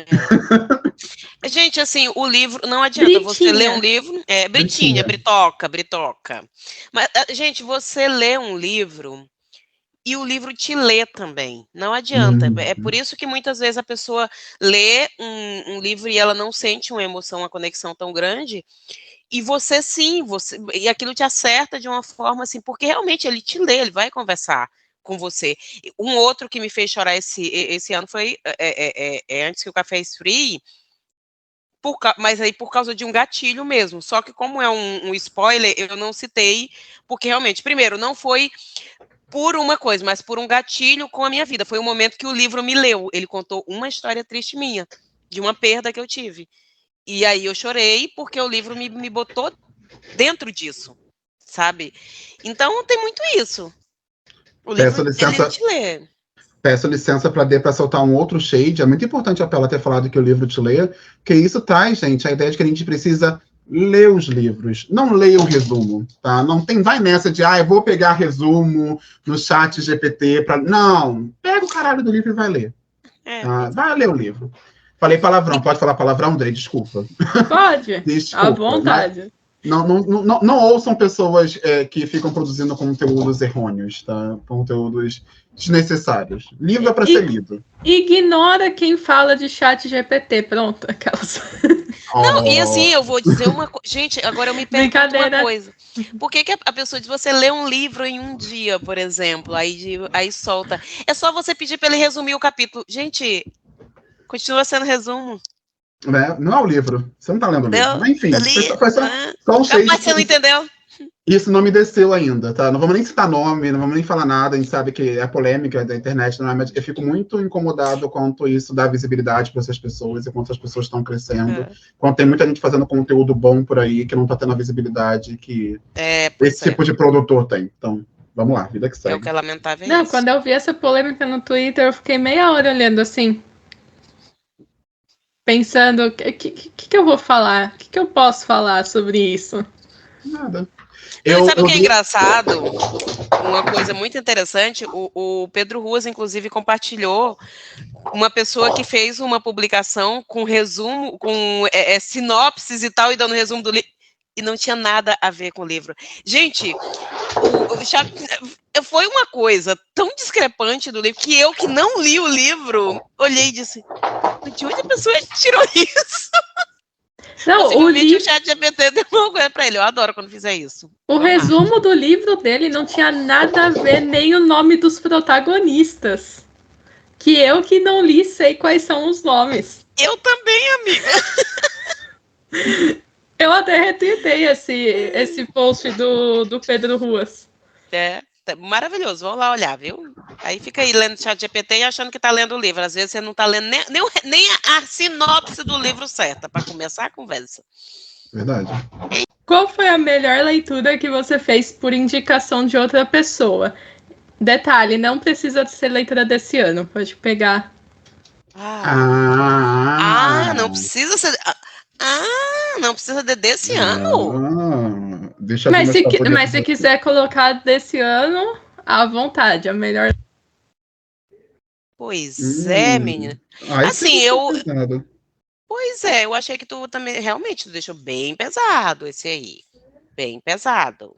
Gente, assim, o livro, não adianta você ler um livro... Britinha, Britoca. Mas, gente, você lê um livro... E o livro te lê também, não adianta. É por isso que muitas vezes a pessoa lê um livro e ela não sente uma emoção, uma conexão tão grande, e você sim, e aquilo te acerta de uma forma assim, porque realmente ele te lê, ele vai conversar com você. Um outro que me fez chorar esse ano foi Antes que o Café Esfrie, mas aí por causa de um gatilho mesmo, só que como é um spoiler, eu não citei, porque realmente, primeiro, não foi... por uma coisa, mas por um gatilho com a minha vida. Foi o momento que o livro me leu. Ele contou uma história triste minha, de uma perda que eu tive. E aí eu chorei porque o livro me botou dentro disso, sabe? Então tem muito isso. O livro ele te lê. Peço licença para soltar um outro shade. É muito importante a Pela ter falado que o livro te lê, porque isso traz, gente, a ideia de que a gente precisa lê os livros, não leia o resumo, tá? Não vai nessa de, eu vou pegar resumo no chat GPT para. Não, pega o caralho do livro e vai ler. Tá? Vai ler o livro. Falei palavrão, pode falar palavrão, Andrei? Desculpa. Pode, Desculpa, à vontade. Não ouçam pessoas que ficam produzindo conteúdos errôneos, tá? Conteúdos desnecessários. Livro é para ser lido. Ignora quem fala de chat GPT, pronto, aquelas. Não, e assim, eu vou dizer uma coisa. Gente, agora eu me pergunto uma coisa. Por que a pessoa diz, você lê um livro em um dia, por exemplo, aí solta. É só você pedir para ele resumir o capítulo. Gente, continua sendo resumo. Não é o livro. Você não tá lendo o livro. Mas, enfim, foi só um shade. Mas você não entendeu? Isso não me desceu ainda, tá? Não vamos nem citar nome, não vamos nem falar nada. A gente sabe que é polêmica da internet, não é? Mas eu fico muito incomodado quanto isso dá visibilidade para essas pessoas e quanto as pessoas estão crescendo. Quanto tem muita gente fazendo conteúdo bom por aí que não está tendo a visibilidade que esse tipo de produtor tem. Então, vamos lá, vida que segue. É o que é lamentável. Não, quando eu vi essa polêmica no Twitter, eu fiquei meia hora olhando assim, pensando, o que eu vou falar? O que eu posso falar sobre isso? Nada. Sabe o que é engraçado? Uma coisa muito interessante, o Pedro Ruas, inclusive, compartilhou uma pessoa que fez uma publicação com resumo, com sinopses e tal, e dando resumo do livro, e não tinha nada a ver com o livro. Gente, foi uma coisa tão discrepante do livro, que eu, que não li o livro, olhei e disse, de onde a pessoa tirou isso? Não, o chat GPT deu uma coisa pra ele. Eu adoro quando fizer isso. O resumo do livro dele não tinha nada a ver, nem o nome dos protagonistas. Que eu que não li sei quais são os nomes. Eu também, amiga. Eu até retuitei esse post do Pedro Ruas. Maravilhoso, vamos lá olhar, viu? Aí fica aí lendo o chat GPT e achando que tá lendo o livro. Às vezes você não tá lendo nem a sinopse do livro certa, para começar a conversa. Verdade. Qual foi a melhor leitura que você fez por indicação de outra pessoa? Detalhe, não precisa ser leitura desse ano, pode pegar. Não precisa ser... não precisa desse ano? Deixa mas se quiser colocar desse ano, à vontade, a melhor. Pois é, menina. Assim, Pois é, eu achei que tu também, realmente, tu deixou bem pesado esse aí. Bem pesado.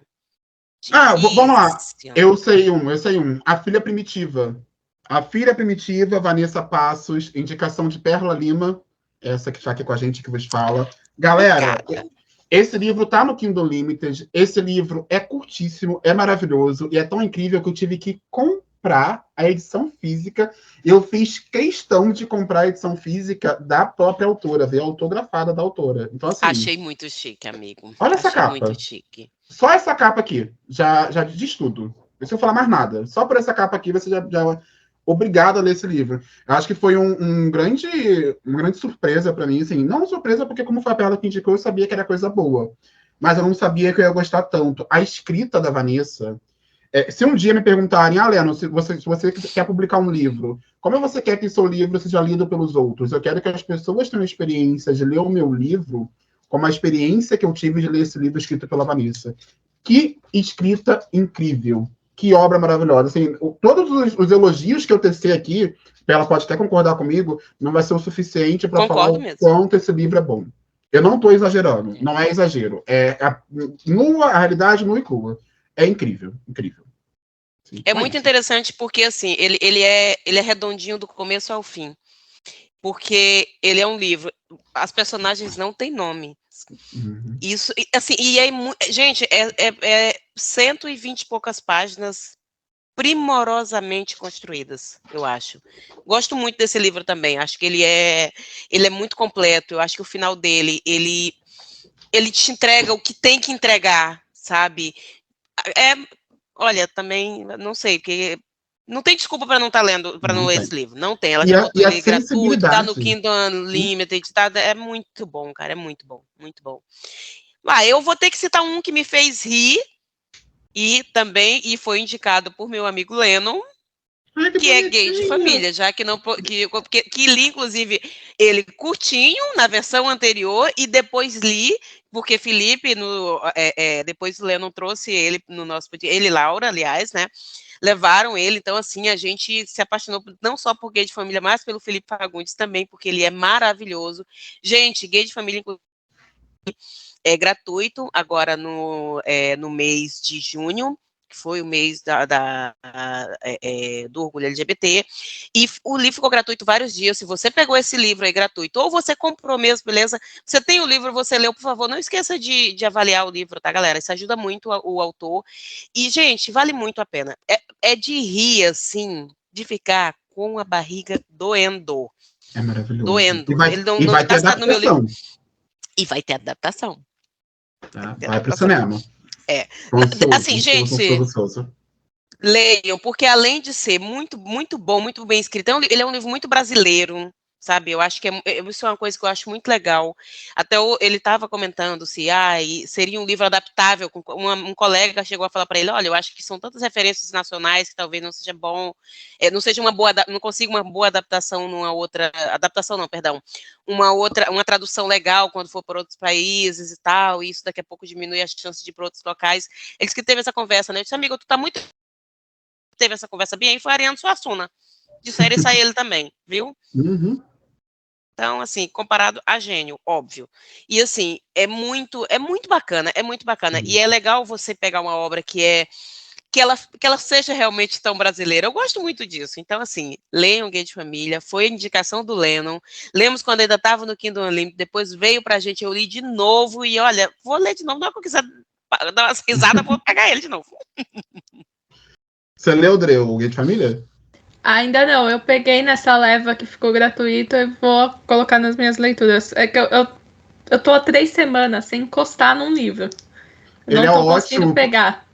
Vamos lá. Eu sei um. A Filha Primitiva. A Filha Primitiva, Vanessa Passos, indicação de Perla Lima, essa que está aqui com a gente, que vos fala. Galera, esse livro tá no Kindle Limited, esse livro é curtíssimo, é maravilhoso, e é tão incrível que eu tive que comprar a edição física. Eu fiz questão de comprar a edição física da própria autora, ver a autografada da autora. Então, assim, achei muito chique, amigo. Olha essa capa. Muito chique. Só essa capa aqui, já diz tudo. Não precisa falar mais nada. Só por essa capa aqui, você já obrigado a ler esse livro. Eu acho que foi uma grande surpresa para mim, assim, não surpresa porque, como foi a Perla que indicou, eu sabia que era coisa boa, mas eu não sabia que eu ia gostar tanto. A escrita da Vanessa, se um dia me perguntarem, Leno, se você quer publicar um livro, como você quer que seu livro seja lido pelos outros? Eu quero que as pessoas tenham a experiência de ler o meu livro como a experiência que eu tive de ler esse livro escrito pela Vanessa. Que escrita incrível! Que obra maravilhosa. Assim, todos os elogios que eu tecei aqui, ela pode até concordar comigo, não vai ser o suficiente para falar o quanto esse livro é bom. Eu não estou exagerando, não é exagero. A realidade nua e crua. É incrível, incrível. Sim, é muito interessante porque, assim, ele é redondinho do começo ao fim. Porque ele é um livro. As personagens não têm nome. Uhum. Isso, assim, gente, 120 e poucas páginas primorosamente construídas, eu acho. Gosto muito desse livro também, acho que ele é muito completo, eu acho que o final dele, ele te entrega o que tem que entregar, sabe? Olha, também, não sei, porque não tem desculpa para não estar lendo, para não ler esse livro. Não tem. Ela já botou ele gratuito, tá no Kindle Unlimited, tá? É muito bom, cara. É muito bom, muito bom. Eu vou ter que citar um que me fez rir e foi indicado por meu amigo Lennon, que é Gay de Família, já que não que li, inclusive, ele curtinho na versão anterior e depois li porque Felipe, depois o Lennon trouxe ele no nosso podcast, ele e Laura, aliás, né? Levaram ele, então assim, a gente se apaixonou não só por Gay de Família, mas pelo Felipe Fagundes também, porque ele é maravilhoso. Gente, Gay de Família é gratuito agora no mês de junho, que foi o mês do orgulho LGBT, e o livro ficou gratuito vários dias. Se você pegou esse livro aí gratuito, ou você comprou mesmo, beleza? Você tem o livro, você leu, por favor, não esqueça de avaliar o livro, tá, galera? Isso ajuda muito o autor. E, gente, vale muito a pena. É de rir, assim, de ficar com a barriga doendo. É maravilhoso. Doendo. Ele vai ter no meu livro. adaptação. E vai ter adaptação. Tá? Vai pro cinema. Assim, gente, leiam, porque além de ser muito, muito bom, muito bem escrito, ele é um livro muito brasileiro, sabe? Eu acho que isso é uma coisa que eu acho muito legal. Até ele estava comentando se seria um livro adaptável. Um colega chegou a falar para ele: olha, eu acho que são tantas referências nacionais que talvez não seja bom, não consiga uma boa adaptação numa outra. Adaptação não, perdão. Uma tradução legal quando for para outros países e tal, e isso daqui a pouco diminui as chances de ir para outros locais. Eles que teve essa conversa, né? Eu disse: amigo, tu tá muito. Teve essa conversa bem, foi Ariano Suassuna. Disseram isso a ele também, viu? Uhum. Então, assim, comparado a Gênio, óbvio. E, assim, é muito bacana, é muito bacana. E é legal você pegar uma obra que ela seja realmente tão brasileira. Eu gosto muito disso. Então, assim, leiam Gay de Família, foi a indicação do Lennon. Lemos quando ainda estava no Kindle Unlimited, depois veio pra gente, eu li de novo, e olha, vou ler de novo, não é que eu quiser dar uma risada, vou pegar ele de novo. Você leu, Dre, o Gay de Família? Ainda não, eu peguei nessa leva que ficou gratuito e vou colocar nas minhas leituras. É que eu tô há 3 semanas sem encostar num livro. Ele não tô conseguindo pegar.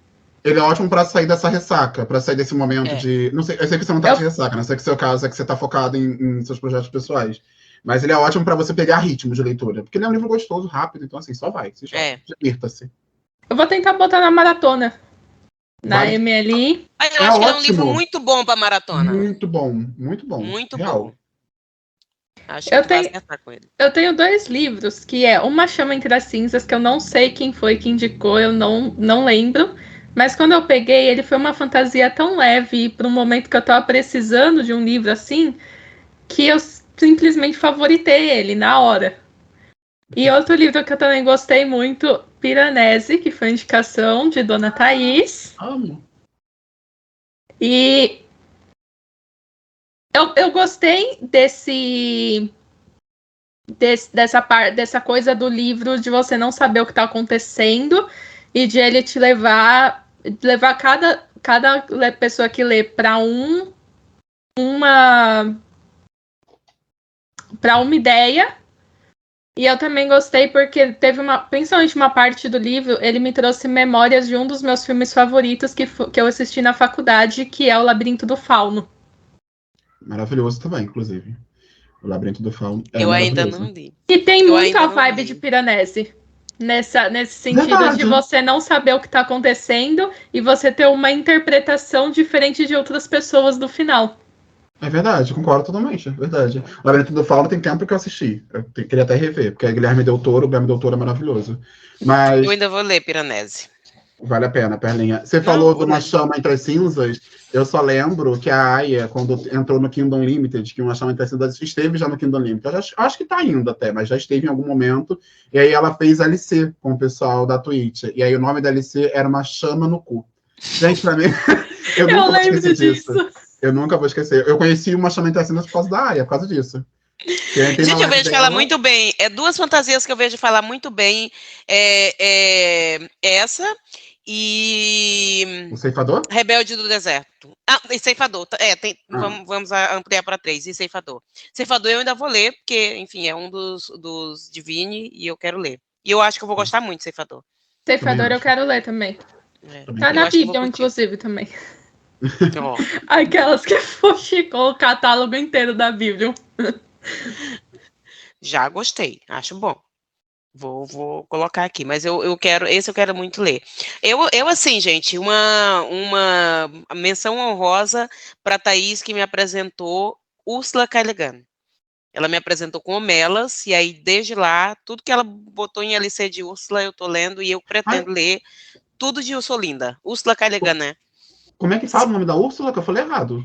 Ele é ótimo pra sair dessa ressaca, pra sair desse momento de... Não sei, eu sei que você não tá de ressaca, né? Eu sei que o seu caso é que você tá focado em seus projetos pessoais. Mas ele é ótimo pra você pegar ritmo de leitura. Porque ele é um livro gostoso, rápido, então assim, só vai. Divirta-se. Eu vou tentar botar na maratona. Na MLI. Eu acho que ele é um livro muito bom pra maratona. Muito bom, muito bom. Muito real. bom. Acho que vai acertar com ele. Eu tenho 2 livros, que é Uma Chama Entre as Cinzas, que eu não sei quem foi que indicou, eu não lembro. Mas quando eu peguei, ele foi uma fantasia tão leve, para um momento que eu tava precisando de um livro assim, que eu simplesmente favoritei ele na hora. E outro livro que eu também gostei muito, Piranesi, que foi indicação de Dona Thaís. Amo. E eu gostei dessa coisa do livro, de você não saber o que está acontecendo e de ele te levar cada pessoa que lê para uma ideia. E eu também gostei porque teve principalmente uma parte do livro, ele me trouxe memórias de um dos meus filmes favoritos que eu assisti na faculdade, que é O Labirinto do Fauno. Maravilhoso também, inclusive. O Labirinto do Fauno eu ainda não li. E tem muito a vibe de Piranesi. Nesse sentido de você não saber o que está acontecendo e você ter uma interpretação diferente de outras pessoas do final. É verdade, concordo totalmente, é verdade. O Labirinto do Fauno tem tempo que eu assisti. Eu queria até rever, porque o Guilherme Del Toro é maravilhoso. Mas eu ainda vou ler Piranesi. Vale a pena, Perlinha. Você falou de Uma Chama Entre as Cinzas. Eu só lembro que a Aya, quando entrou no Kindle Unlimited, que Uma Chama Entre as Cinzas esteve já no Kindle Unlimited. Acho que tá indo até, mas já esteve em algum momento. E aí ela fez LC com o pessoal da Twitch. E aí o nome da LC era Uma Chama no Cu. Gente, pra mim, eu nunca vou esquecer disso. Eu nunca vou esquecer. Eu conheci Uma Chama Entre as Cinzas por causa da Aya, por causa disso. Gente, eu vejo falar muito bem. É 2 fantasias que eu vejo falar muito bem. Essa e... O Ceifador? Rebelde do Deserto. E Ceifador. Vamos ampliar para 3. E Ceifador. Ceifador eu ainda vou ler, porque, enfim, é um dos Divine e eu quero ler. E eu acho que eu vou gostar muito de Ceifador. Ceifador eu quero ler também. Tá na Bíblia, inclusive, também. Aquelas que fuxicou o catálogo inteiro da Bíblia. Já gostei, acho bom. Vou colocar aqui, mas eu quero muito ler. Eu assim, gente, uma menção honrosa para Thaís, que me apresentou Ursula K. Le Guin. Ela me apresentou com Homelas, e aí, desde lá, tudo que ela botou em LC de Úrsula, eu tô lendo, e eu pretendo ler tudo de Ursulinda. Úrsula K. Le Guin, né? Como é que fala o nome da Úrsula? Que eu falei errado.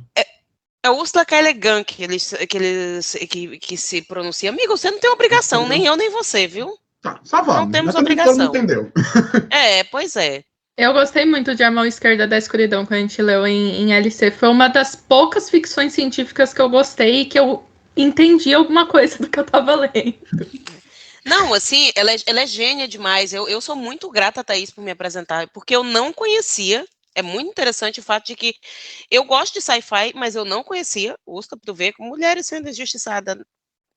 É Úrsula K. Le Guin que se pronuncia. Amigo, você não tem obrigação, nem eu, nem você, viu? Tá, só vamos. Não temos Mas todo mundo obrigação. entendeu. Pois é. Eu gostei muito de A Mão Esquerda da Escuridão, que a gente leu em LC. Foi uma das poucas ficções científicas que eu gostei e que eu entendi alguma coisa do que eu tava lendo. Não, assim, ela é gênia demais. Eu sou muito grata a Thaís por me apresentar, porque eu não conhecia. É muito interessante o fato de que eu gosto de sci-fi, mas eu não conhecia Úrsula, pra tu ver, como mulheres sendo injustiçadas,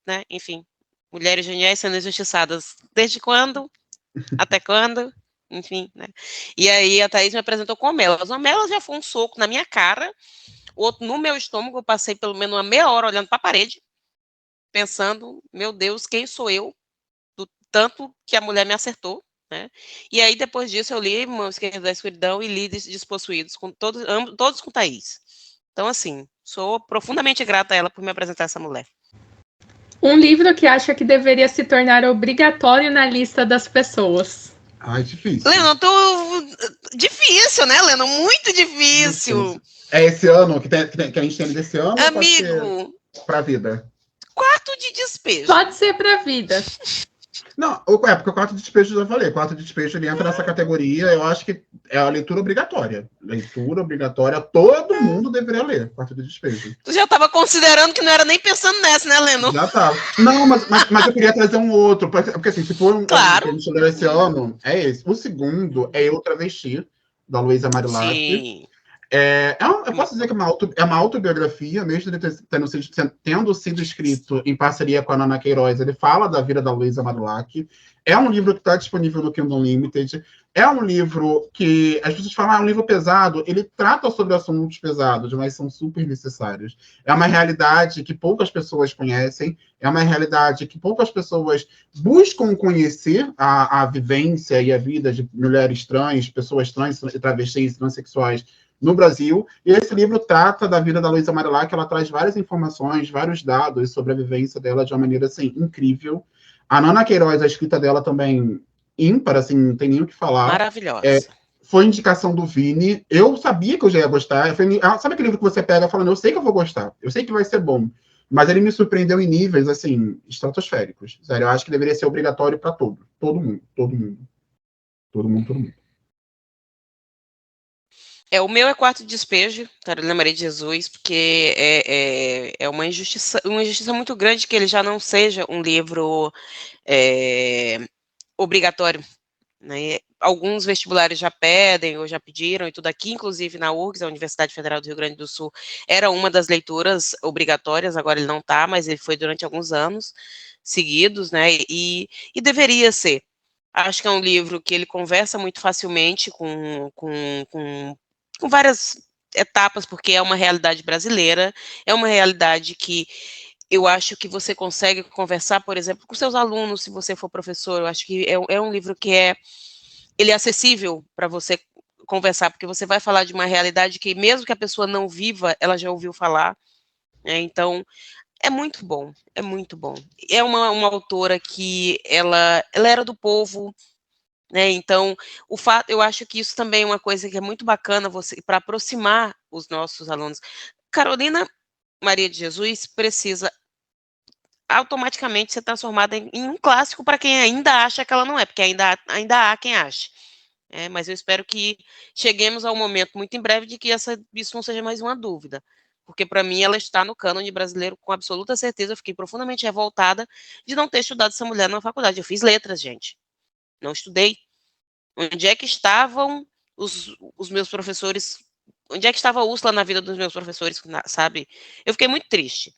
né? Enfim, mulheres geniais sendo injustiçadas. Desde quando? Até quando? Enfim, né? E aí a Thaís me apresentou com Homelas. Homelas já foi um soco na minha cara, o outro no meu estômago. Eu passei pelo menos uma meia hora olhando para a parede, pensando, meu Deus, quem sou eu? Do tanto que a mulher me acertou, né? E aí, depois disso, eu li Mão Esquerda da Escuridão e li Despossuídos, com todos com Thaís. Então, assim, sou profundamente grata a ela por me apresentar essa mulher. Um livro que acha que deveria se tornar obrigatório na lista das pessoas. Ai, difícil. Leno, difícil, né, Leno? Muito difícil. É esse ano que a gente tem desse ano? Amigo, pra vida. Quarto de Despejo. Pode ser pra vida. Não, porque o Quarto de Despejo, eu já falei, o Quarto de Despejo ele entra nessa categoria, eu acho que é a leitura obrigatória. Leitura obrigatória, todo mundo deveria ler, Quarto de Despejo. Tu já estava considerando que não era nem pensando nessa, né, Leno? Já tava. Não, mas eu queria trazer um outro, porque assim, se for claro. que a gente leu esse ano, é esse. O segundo é Eu Travesti, da Luísa Marilac. Sim. Eu posso dizer que é uma autobiografia, mesmo ele tendo sido escrito em parceria com a Nana Queiroz. Ele fala da vida da Luísa Marilac. É um livro que está disponível no Kindle Unlimited. É um livro que as pessoas falam, é um livro pesado. Ele trata sobre assuntos pesados, mas são super necessários. É uma realidade que poucas pessoas conhecem. É uma realidade que poucas pessoas buscam conhecer a vivência e a vida de mulheres trans, pessoas trans, travestis, transexuais no Brasil, e esse livro trata da vida da Luísa Marilac, ela traz várias informações, vários dados sobre a vivência dela de uma maneira, assim, incrível. A Nana Queiroz, a escrita dela também ímpar, assim, não tem nem o que falar. Maravilhosa. Foi indicação do Vini, eu sabia que eu já ia gostar, sabe aquele livro que você pega falando, eu sei que eu vou gostar, eu sei que vai ser bom, mas ele me surpreendeu em níveis, assim, estratosféricos. Sério, eu acho que deveria ser obrigatório para todo mundo. O meu é Quarto de Despejo, Carolina Maria de Jesus, porque é uma injustiça muito grande que ele já não seja um livro obrigatório, né? Alguns vestibulares já pedem ou já pediram e tudo aqui, inclusive na URGS, a Universidade Federal do Rio Grande do Sul, era uma das leituras obrigatórias, agora ele não está, mas ele foi durante alguns anos seguidos, né? E deveria ser. Acho que é um livro que ele conversa muito facilmente com várias etapas, porque é uma realidade brasileira, é uma realidade que eu acho que você consegue conversar, por exemplo, com seus alunos, se você for professor. Eu acho que é um livro que ele é acessível para você conversar, porque você vai falar de uma realidade que, mesmo que a pessoa não viva, ela já ouviu falar, né? Então, é muito bom, é muito bom. É uma autora que ela era do povo, né? Então, eu acho que isso também é uma coisa que é muito bacana para aproximar os nossos alunos. Carolina Maria de Jesus precisa automaticamente ser transformada em um clássico para quem ainda acha que ela não é, porque ainda há quem ache. Mas eu espero que cheguemos ao momento muito em breve de que isso não seja mais uma dúvida, porque para mim ela está no cânone brasileiro com absoluta certeza. Eu fiquei profundamente revoltada de não ter estudado essa mulher na faculdade. Eu fiz letras, gente, não estudei. Onde é que estavam os meus professores? Onde é que estava a Úrsula na vida dos meus professores, sabe? Eu fiquei muito triste,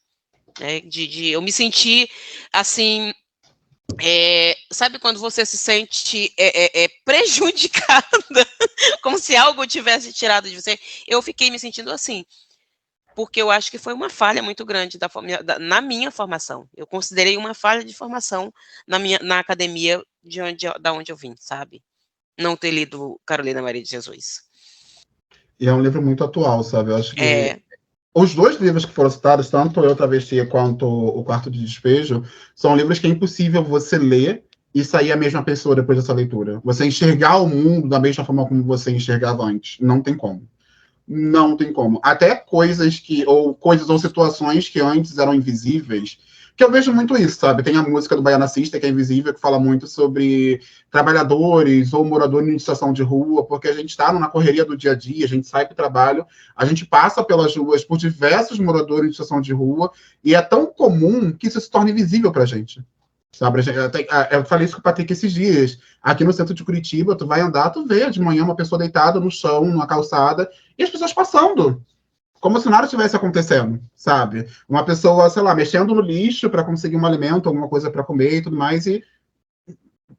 né? Eu me senti assim, sabe quando você se sente prejudicada, como se algo tivesse tirado de você? Eu fiquei me sentindo assim, porque eu acho que foi uma falha muito grande na minha formação. Eu considerei uma falha de formação na academia da onde eu vim, sabe? Não ter lido Carolina Maria de Jesus. E é um livro muito atual, sabe? Eu acho que Os dois livros que foram citados, tanto Eu, Travesti quanto O Quarto de Despejo, são livros que é impossível você ler e sair a mesma pessoa depois dessa leitura. Você enxergar o mundo da mesma forma como você enxergava antes. Não tem como. Não tem como. Até coisas ou situações que antes eram invisíveis, que eu vejo muito isso, sabe? Tem a música do Baiana System, que é Invisível, que fala muito sobre trabalhadores ou moradores em situação de rua, porque a gente está na correria do dia a dia, a gente sai para o trabalho, a gente passa pelas ruas por diversos moradores em situação de rua, e é tão comum que isso se torna invisível para a gente. Sabe? Eu falei isso com o Patrick esses dias. Aqui no centro de Curitiba, tu vai andar, tu vê de manhã uma pessoa deitada no chão, numa calçada, e as pessoas passando. Como se nada estivesse acontecendo, sabe? Uma pessoa, sei lá, mexendo no lixo para conseguir um alimento, alguma coisa para comer e tudo mais, e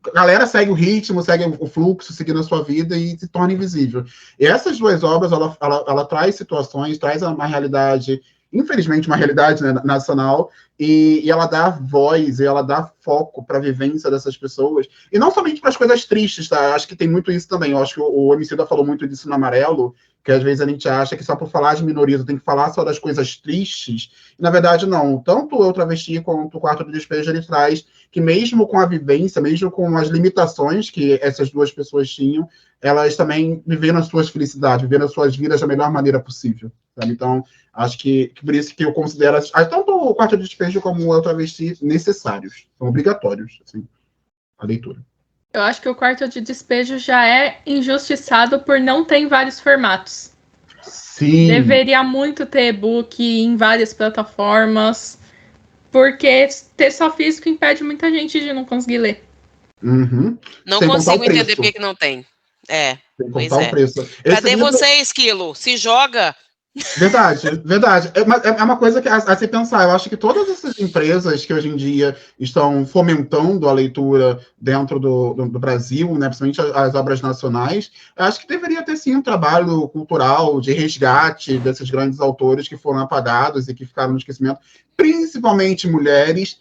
a galera segue o ritmo, segue o fluxo, seguindo a sua vida e se torna invisível. E essas duas obras, ela traz situações, traz uma realidade, infelizmente uma realidade, né, nacional, e ela dá voz, e ela dá foco para a vivência dessas pessoas, e não somente para as coisas tristes, tá? Acho que tem muito isso também. Eu acho que o Emicida falou muito disso no Amarelo, que às vezes a gente acha que só por falar de minorias tem que falar só das coisas tristes, e na verdade não. Tanto Eu, Travesti quanto O Quarto de Despejo, ele traz que mesmo com a vivência, mesmo com as limitações que essas duas pessoas tinham, elas também viveram as suas felicidades, viveram as suas vidas da melhor maneira possível, sabe? Então, acho que por isso que eu considero tanto O Quarto de Despejo como O Eu, Travesti necessários, são obrigatórios, assim, a leitura. Eu acho que O Quarto de Despejo já é injustiçado por não ter em vários formatos. Sim. Deveria muito ter e-book em várias plataformas, porque ter só físico impede muita gente de não conseguir ler. Uhum. Não Sem consigo contar o entender preço. por que não tem. Sem Pois contar é. o preço. Cadê livro... você, Esquilo? Se joga. Verdade, verdade. É uma coisa que a se pensar. Eu acho que todas essas empresas que hoje em dia estão fomentando a leitura dentro do Brasil, né, principalmente as obras nacionais, eu acho que deveria ter sim um trabalho cultural de resgate desses grandes autores que foram apagados e que ficaram no esquecimento, principalmente mulheres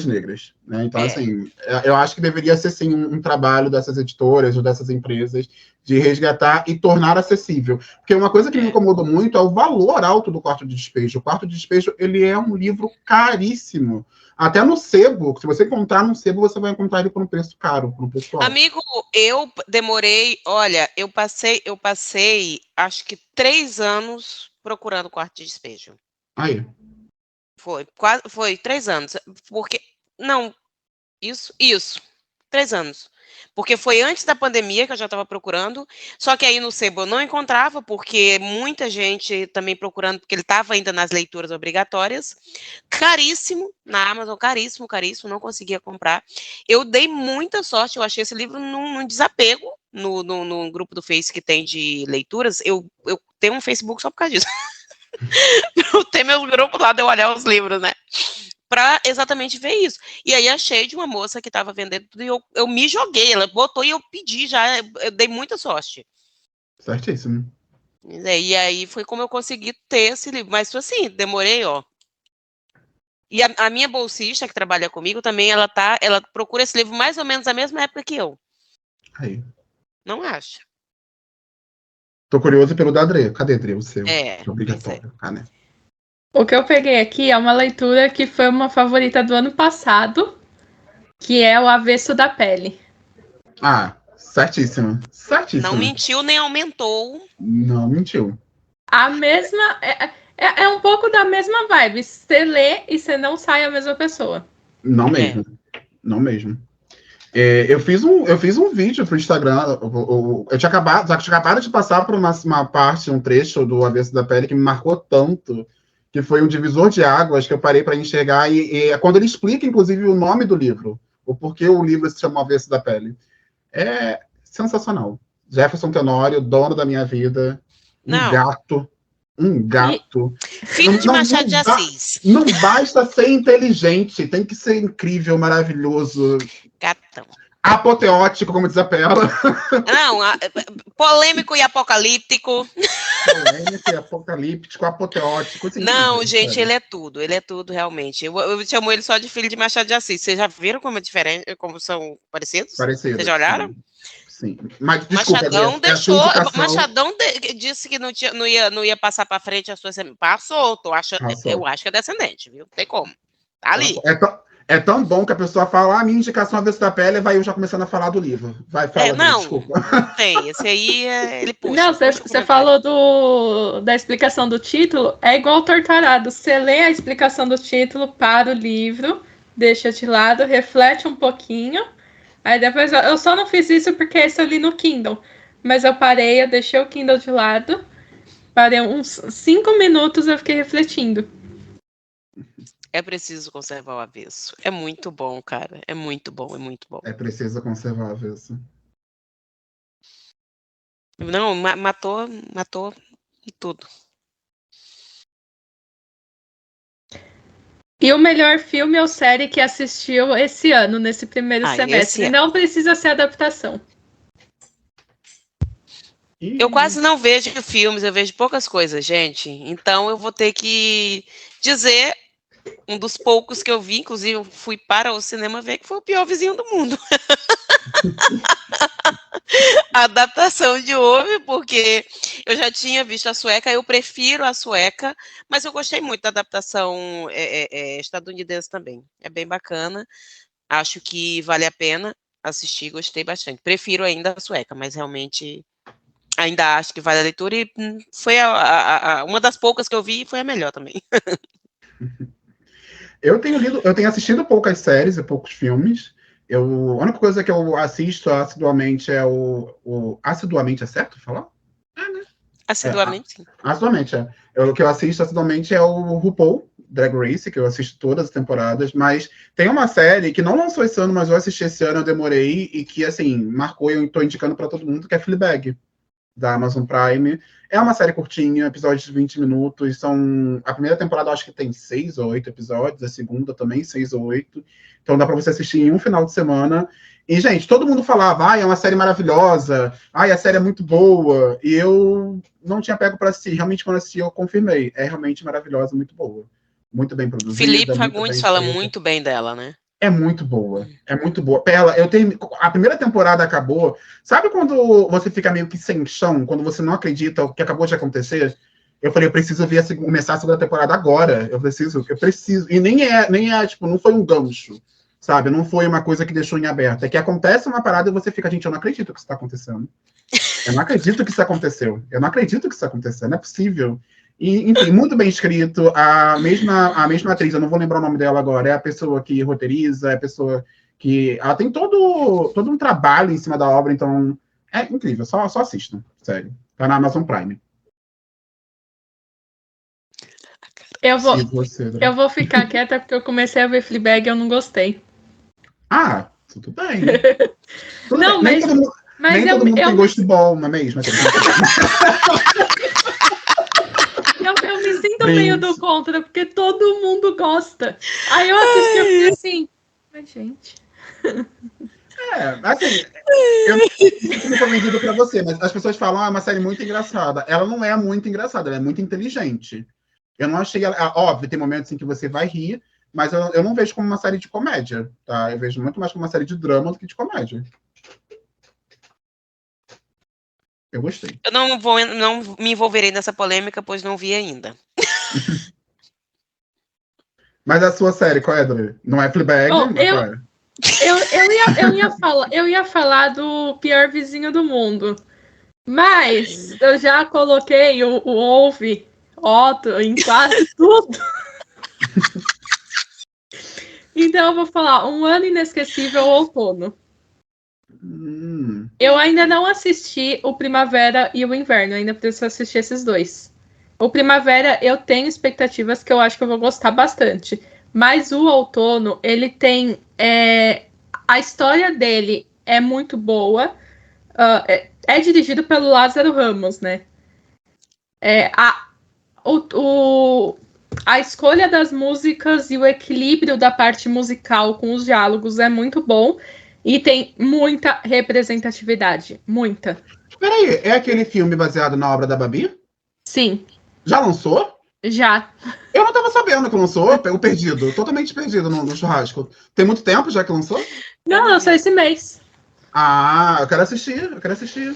negras, né? Então, assim, eu acho que deveria ser sim um trabalho dessas editoras ou dessas empresas de resgatar e tornar acessível. Porque uma coisa que me incomodou muito é o valor alto do Quarto de Despejo. O Quarto de Despejo, ele é um livro caríssimo. Até no sebo, se você encontrar no sebo, você vai encontrar ele por um preço caro, por um preço alto. Amigo, eu demorei, olha, eu passei acho que 3 anos procurando o Quarto de Despejo. Aí. Foi 3 anos, porque, não, isso, 3 anos. Porque foi antes da pandemia que eu já estava procurando, só que aí no sebo eu não encontrava, porque muita gente também procurando, porque ele estava ainda nas leituras obrigatórias, caríssimo, na Amazon, caríssimo, não conseguia comprar. Eu dei muita sorte, eu achei esse livro num desapego, no grupo do Face que tem de leituras, eu tenho um Facebook só por causa disso. Eu tenho meus grupos lá de eu olhar os livros, né? Pra exatamente ver isso. E aí achei de uma moça que estava vendendo tudo e eu me joguei, ela botou e eu pedi já, eu dei muita sorte. Certíssimo. E aí foi como eu consegui ter esse livro. Mas assim, demorei, ó. E a minha bolsista que trabalha comigo também, ela procura esse livro mais ou menos na mesma época que eu. Aí. Não acha? Tô curioso pelo da Dre. Cadê, Dre? O seu? Obrigatório. Né? O que eu peguei aqui é uma leitura que foi uma favorita do ano passado, que é O Avesso da Pele. Ah, certíssimo. Não mentiu nem aumentou. Não mentiu. A mesma... É um pouco da mesma vibe. Você lê e você não sai a mesma pessoa. Não mesmo. Não mesmo. Eu fiz um vídeo pro Instagram. Eu tinha acabado de passar por uma parte, um trecho do Avesso da Pele que me marcou tanto, que foi um divisor de águas que eu parei para enxergar, e é quando ele explica, inclusive, o nome do livro, o porquê o livro se chama Avesso da Pele. É sensacional. Jefferson Tenório, dono da minha vida, gato. Um gato. Filho de Machado de Assis. Não basta ser inteligente, tem que ser incrível, maravilhoso. Gatão. Apoteótico, como diz a Pela. Não, polêmico e apocalíptico. Polêmico e apocalíptico, apoteótico. Não, gente, ele é tudo, realmente. Eu chamo ele só de filho de Machado de Assis. Vocês já viram como é diferente, como são parecidos? Parecidos. Vocês já olharam? Sim. Mas, desculpa, Machadão Adriana, a sua deixou. indicação Machadão disse que não ia passar para frente a sua semana. Passou, eu passou. acho que é descendente, viu? Não tem como. Tá ali. É tão bom que a pessoa fala, minha indicação é Avesso da Pele, vai eu já começando a falar do livro. Vai, fala, Não, desculpa. tem. Esse aí, ele puxa. Não, você falou da explicação do título, é igual Torturado. Você lê a explicação do título para o livro, deixa de lado, reflete um pouquinho, aí depois eu só não fiz isso porque esse eu li no Kindle, mas eu parei, eu deixei o Kindle de lado, parei uns 5 minutos, eu fiquei refletindo. É preciso conservar o avesso. É muito bom, cara. É muito bom, é muito bom. É preciso conservar o avesso. Não, matou tudo. E o melhor filme ou série que assistiu esse ano, nesse primeiro semestre? Não precisa ser adaptação. Eu quase não vejo filmes, eu vejo poucas coisas, gente. Então eu vou ter que dizer um dos poucos que eu vi, inclusive eu fui para o cinema ver, que foi O Pior Vizinho do Mundo. A adaptação de Ove, porque eu já tinha visto a sueca, eu prefiro a sueca, mas eu gostei muito da adaptação estadunidense também. É bem bacana, acho que vale a pena assistir, gostei bastante. Prefiro ainda a sueca, mas realmente ainda acho que vale a leitura e foi uma das poucas que eu vi e foi a melhor também. Eu tenho assistido poucas séries e poucos filmes. A única coisa que eu assisto assiduamente é assiduamente, é certo falar? Né? Assiduamente, sim. Assiduamente, é. O que eu assisto assiduamente é o RuPaul Drag Race, que eu assisto todas as temporadas, mas tem uma série que não lançou esse ano, mas eu assisti esse ano, eu demorei, e que, assim, marcou, e eu tô indicando para todo mundo, que é Fleabag, da Amazon Prime. É uma série curtinha, episódios de 20 minutos. A primeira temporada eu acho que tem 6 ou 8 episódios, a segunda também 6 ou 8. Então dá para você assistir em um final de semana. E, gente, todo mundo falava, é uma série maravilhosa, a série é muito boa. E eu não tinha pego para assistir. Realmente, quando assisti, eu confirmei. É realmente maravilhosa, muito boa. Muito bem produzida. Felipe Fagundes fala muito bem dela, né? É muito boa. É muito boa. A primeira temporada acabou. Sabe quando você fica meio que sem chão? Quando você não acredita o que acabou de acontecer? Eu falei, eu preciso começar a segunda temporada agora. Eu preciso. E nem é, tipo, não foi um gancho, sabe? Não foi uma coisa que deixou em aberto. É que acontece uma parada e você fica, gente, eu não acredito que isso está acontecendo. Eu não acredito que isso aconteceu. Eu não acredito que isso aconteceu. Não é possível. E, enfim, muito bem escrito. A mesma atriz, eu não vou lembrar o nome dela agora, é a pessoa que roteiriza, é a pessoa que... Ela tem todo um trabalho em cima da obra, então é incrível. Só assistam, sério. Tá na Amazon Prime. Eu vou ficar quieta porque eu comecei a ver Fleabag e eu não gostei. Tudo bem. Tudo bem. Nem todo mundo tem gosto bom, não é mesmo? Eu me sinto meio do contra, porque todo mundo gosta. Aí eu assisti e fiquei assim, mas gente... Assim, eu não sei se me foi vendido pra você, mas as pessoas falam, é uma série muito engraçada. Ela não é muito engraçada, ela é muito inteligente. Eu não achei ela... Óbvio, tem momentos em que você vai rir, mas eu não vejo como uma série de comédia, tá? Eu vejo muito mais como uma série de drama do que de comédia. Eu gostei. Eu não me envolverei nessa polêmica, pois não vi ainda. Mas a sua série, qual é, Dori? Não é Fleabag? Eu ia falar do Pior Vizinho do Mundo. Mas eu já coloquei o Ouve, Otto, em quase tudo. Então eu vou falar Um Ano Inesquecível Outono. Eu ainda não assisti o Primavera e o Inverno, ainda preciso assistir esses dois. O Primavera eu tenho expectativas que eu acho que eu vou gostar bastante. Mas o Outono, ele tem... a história dele é muito boa. É dirigido pelo Lázaro Ramos, né? A escolha das músicas e o equilíbrio da parte musical com os diálogos é muito bom. E tem muita representatividade. Muita. Peraí, é aquele filme baseado na obra da Babi? Sim. Já lançou? Já. Eu não tava sabendo que lançou. Eu perdido. Totalmente perdido no churrasco. Tem muito tempo já que lançou? Não, lançou esse mês. Ah, eu quero assistir.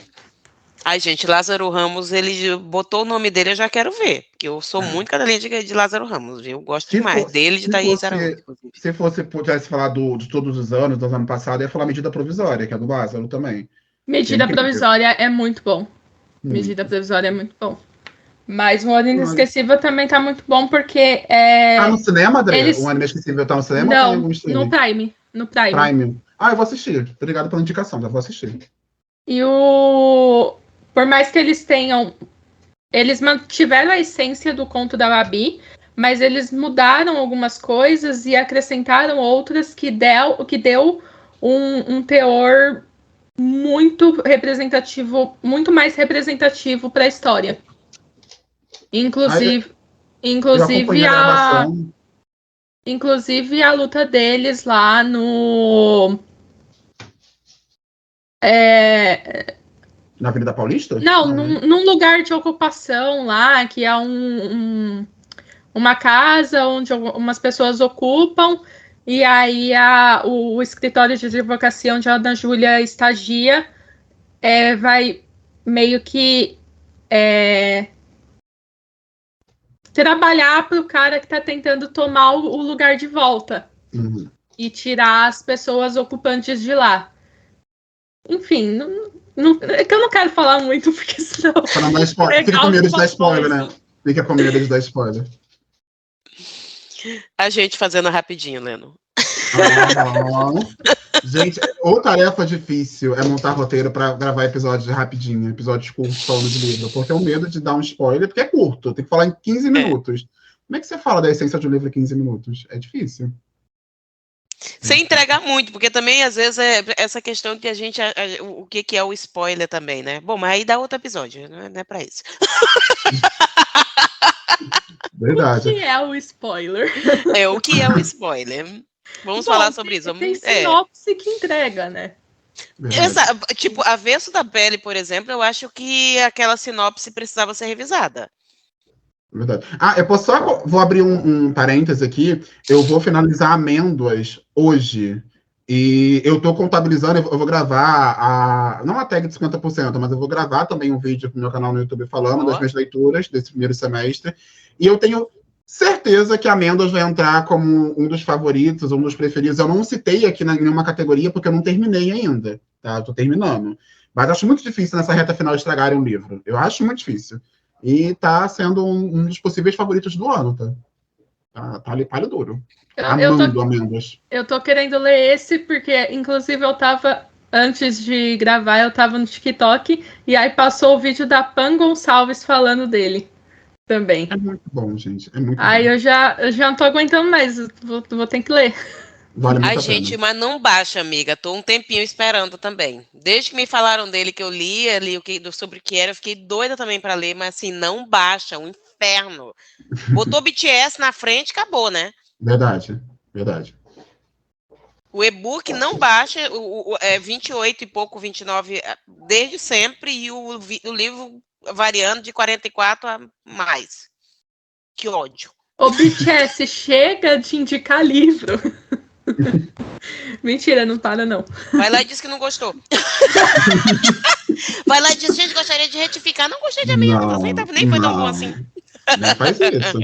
Ai, gente, Lázaro Ramos, ele botou o nome dele, eu já quero ver. Porque eu sou muito cadelinha de Lázaro Ramos, viu? Eu gosto demais dele e de Thaís Araújo. Se pudesse falar de todos os anos, do ano passado, eu ia falar Medida Provisória, que é do Lázaro também. Medida Provisória é muito bom. Medida Provisória é muito bom. Mas o Ano Inesquecível também tá muito bom, porque Tá no cinema, André? O Ano Inesquecível tá no cinema não, ou tem algum streaming? No Prime. Ah, eu vou assistir. Obrigado pela indicação, já vou assistir. E por mais que eles mantiveram a essência do conto da Babi, mas eles mudaram algumas coisas e acrescentaram outras que deu um teor muito representativo, muito mais representativo para a história. Inclusive a luta deles lá no na Avenida Paulista? Não, num lugar de ocupação lá, que é uma casa onde algumas pessoas ocupam, e aí o escritório de advocacia onde a Ana Júlia estagia vai meio que trabalhar para o cara que está tentando tomar o lugar de volta e tirar as pessoas ocupantes de lá. Enfim, é que eu não quero falar muito, porque senão... Pra não dar spoiler. Fica com medo de dar spoiler, né? Fica com medo de dar spoiler. A gente fazendo rapidinho, Leno. Gente, ou tarefa difícil é montar roteiro pra gravar episódios rapidinho, episódios curtos falando de livro, porque é o medo de dar um spoiler, porque é curto, tem que falar em 15 minutos. Como é que você fala da essência de um livro em 15 minutos? É difícil. Sem entregar muito, porque também, às vezes, é essa questão que o que é o spoiler também, né? Bom, mas aí dá outro episódio, não é pra isso. Verdade. O que é o spoiler? O que é o spoiler? Vamos falar sobre isso. Tem sinopse que entrega, né? Tipo, Avesso da Pele, por exemplo, eu acho que aquela sinopse precisava ser revisada. Verdade. Vou abrir um parêntese aqui. Eu vou finalizar Amêndoas hoje. E eu tô contabilizando, eu vou gravar não a tag de 50%, mas eu vou gravar também um vídeo pro meu canal no YouTube falando das minhas leituras desse primeiro semestre. E eu tenho certeza que Amêndoas vai entrar como um dos favoritos, um dos preferidos. Eu não citei aqui em nenhuma categoria porque eu não terminei ainda, tá? Eu tô terminando. Mas acho muito difícil nessa reta final estragarem um livro. Eu acho muito difícil. E tá sendo um dos possíveis favoritos do ano, tá? Tá ali palho duro. Amando Amêndoas. Eu tô querendo ler esse, porque, inclusive, antes de gravar, eu tava no TikTok, e aí passou o vídeo da Pan Gonçalves falando dele também. É muito bom, gente. É muito bom. Eu já não tô aguentando mais, vou ter que ler. Vale muito Ai, a gente, pena. mas não baixa, amiga. Tô um tempinho esperando também. Desde que me falaram dele, que eu li sobre o que era, eu fiquei doida também pra ler, mas assim, não baixa, um inferno. Botou BTS na frente, acabou, né? Verdade. O e-book não baixa, é 28 e pouco, 29, desde sempre, e o livro variando de 44 a mais. Que ódio. Ô, BTS, chega de indicar livro. Mentira, não para, não. Vai lá e diz que não gostou. Vai lá e diz, gente, gostaria de retificar. Não gostei de Amêndoas, nem foi tão bom assim. Não faz isso.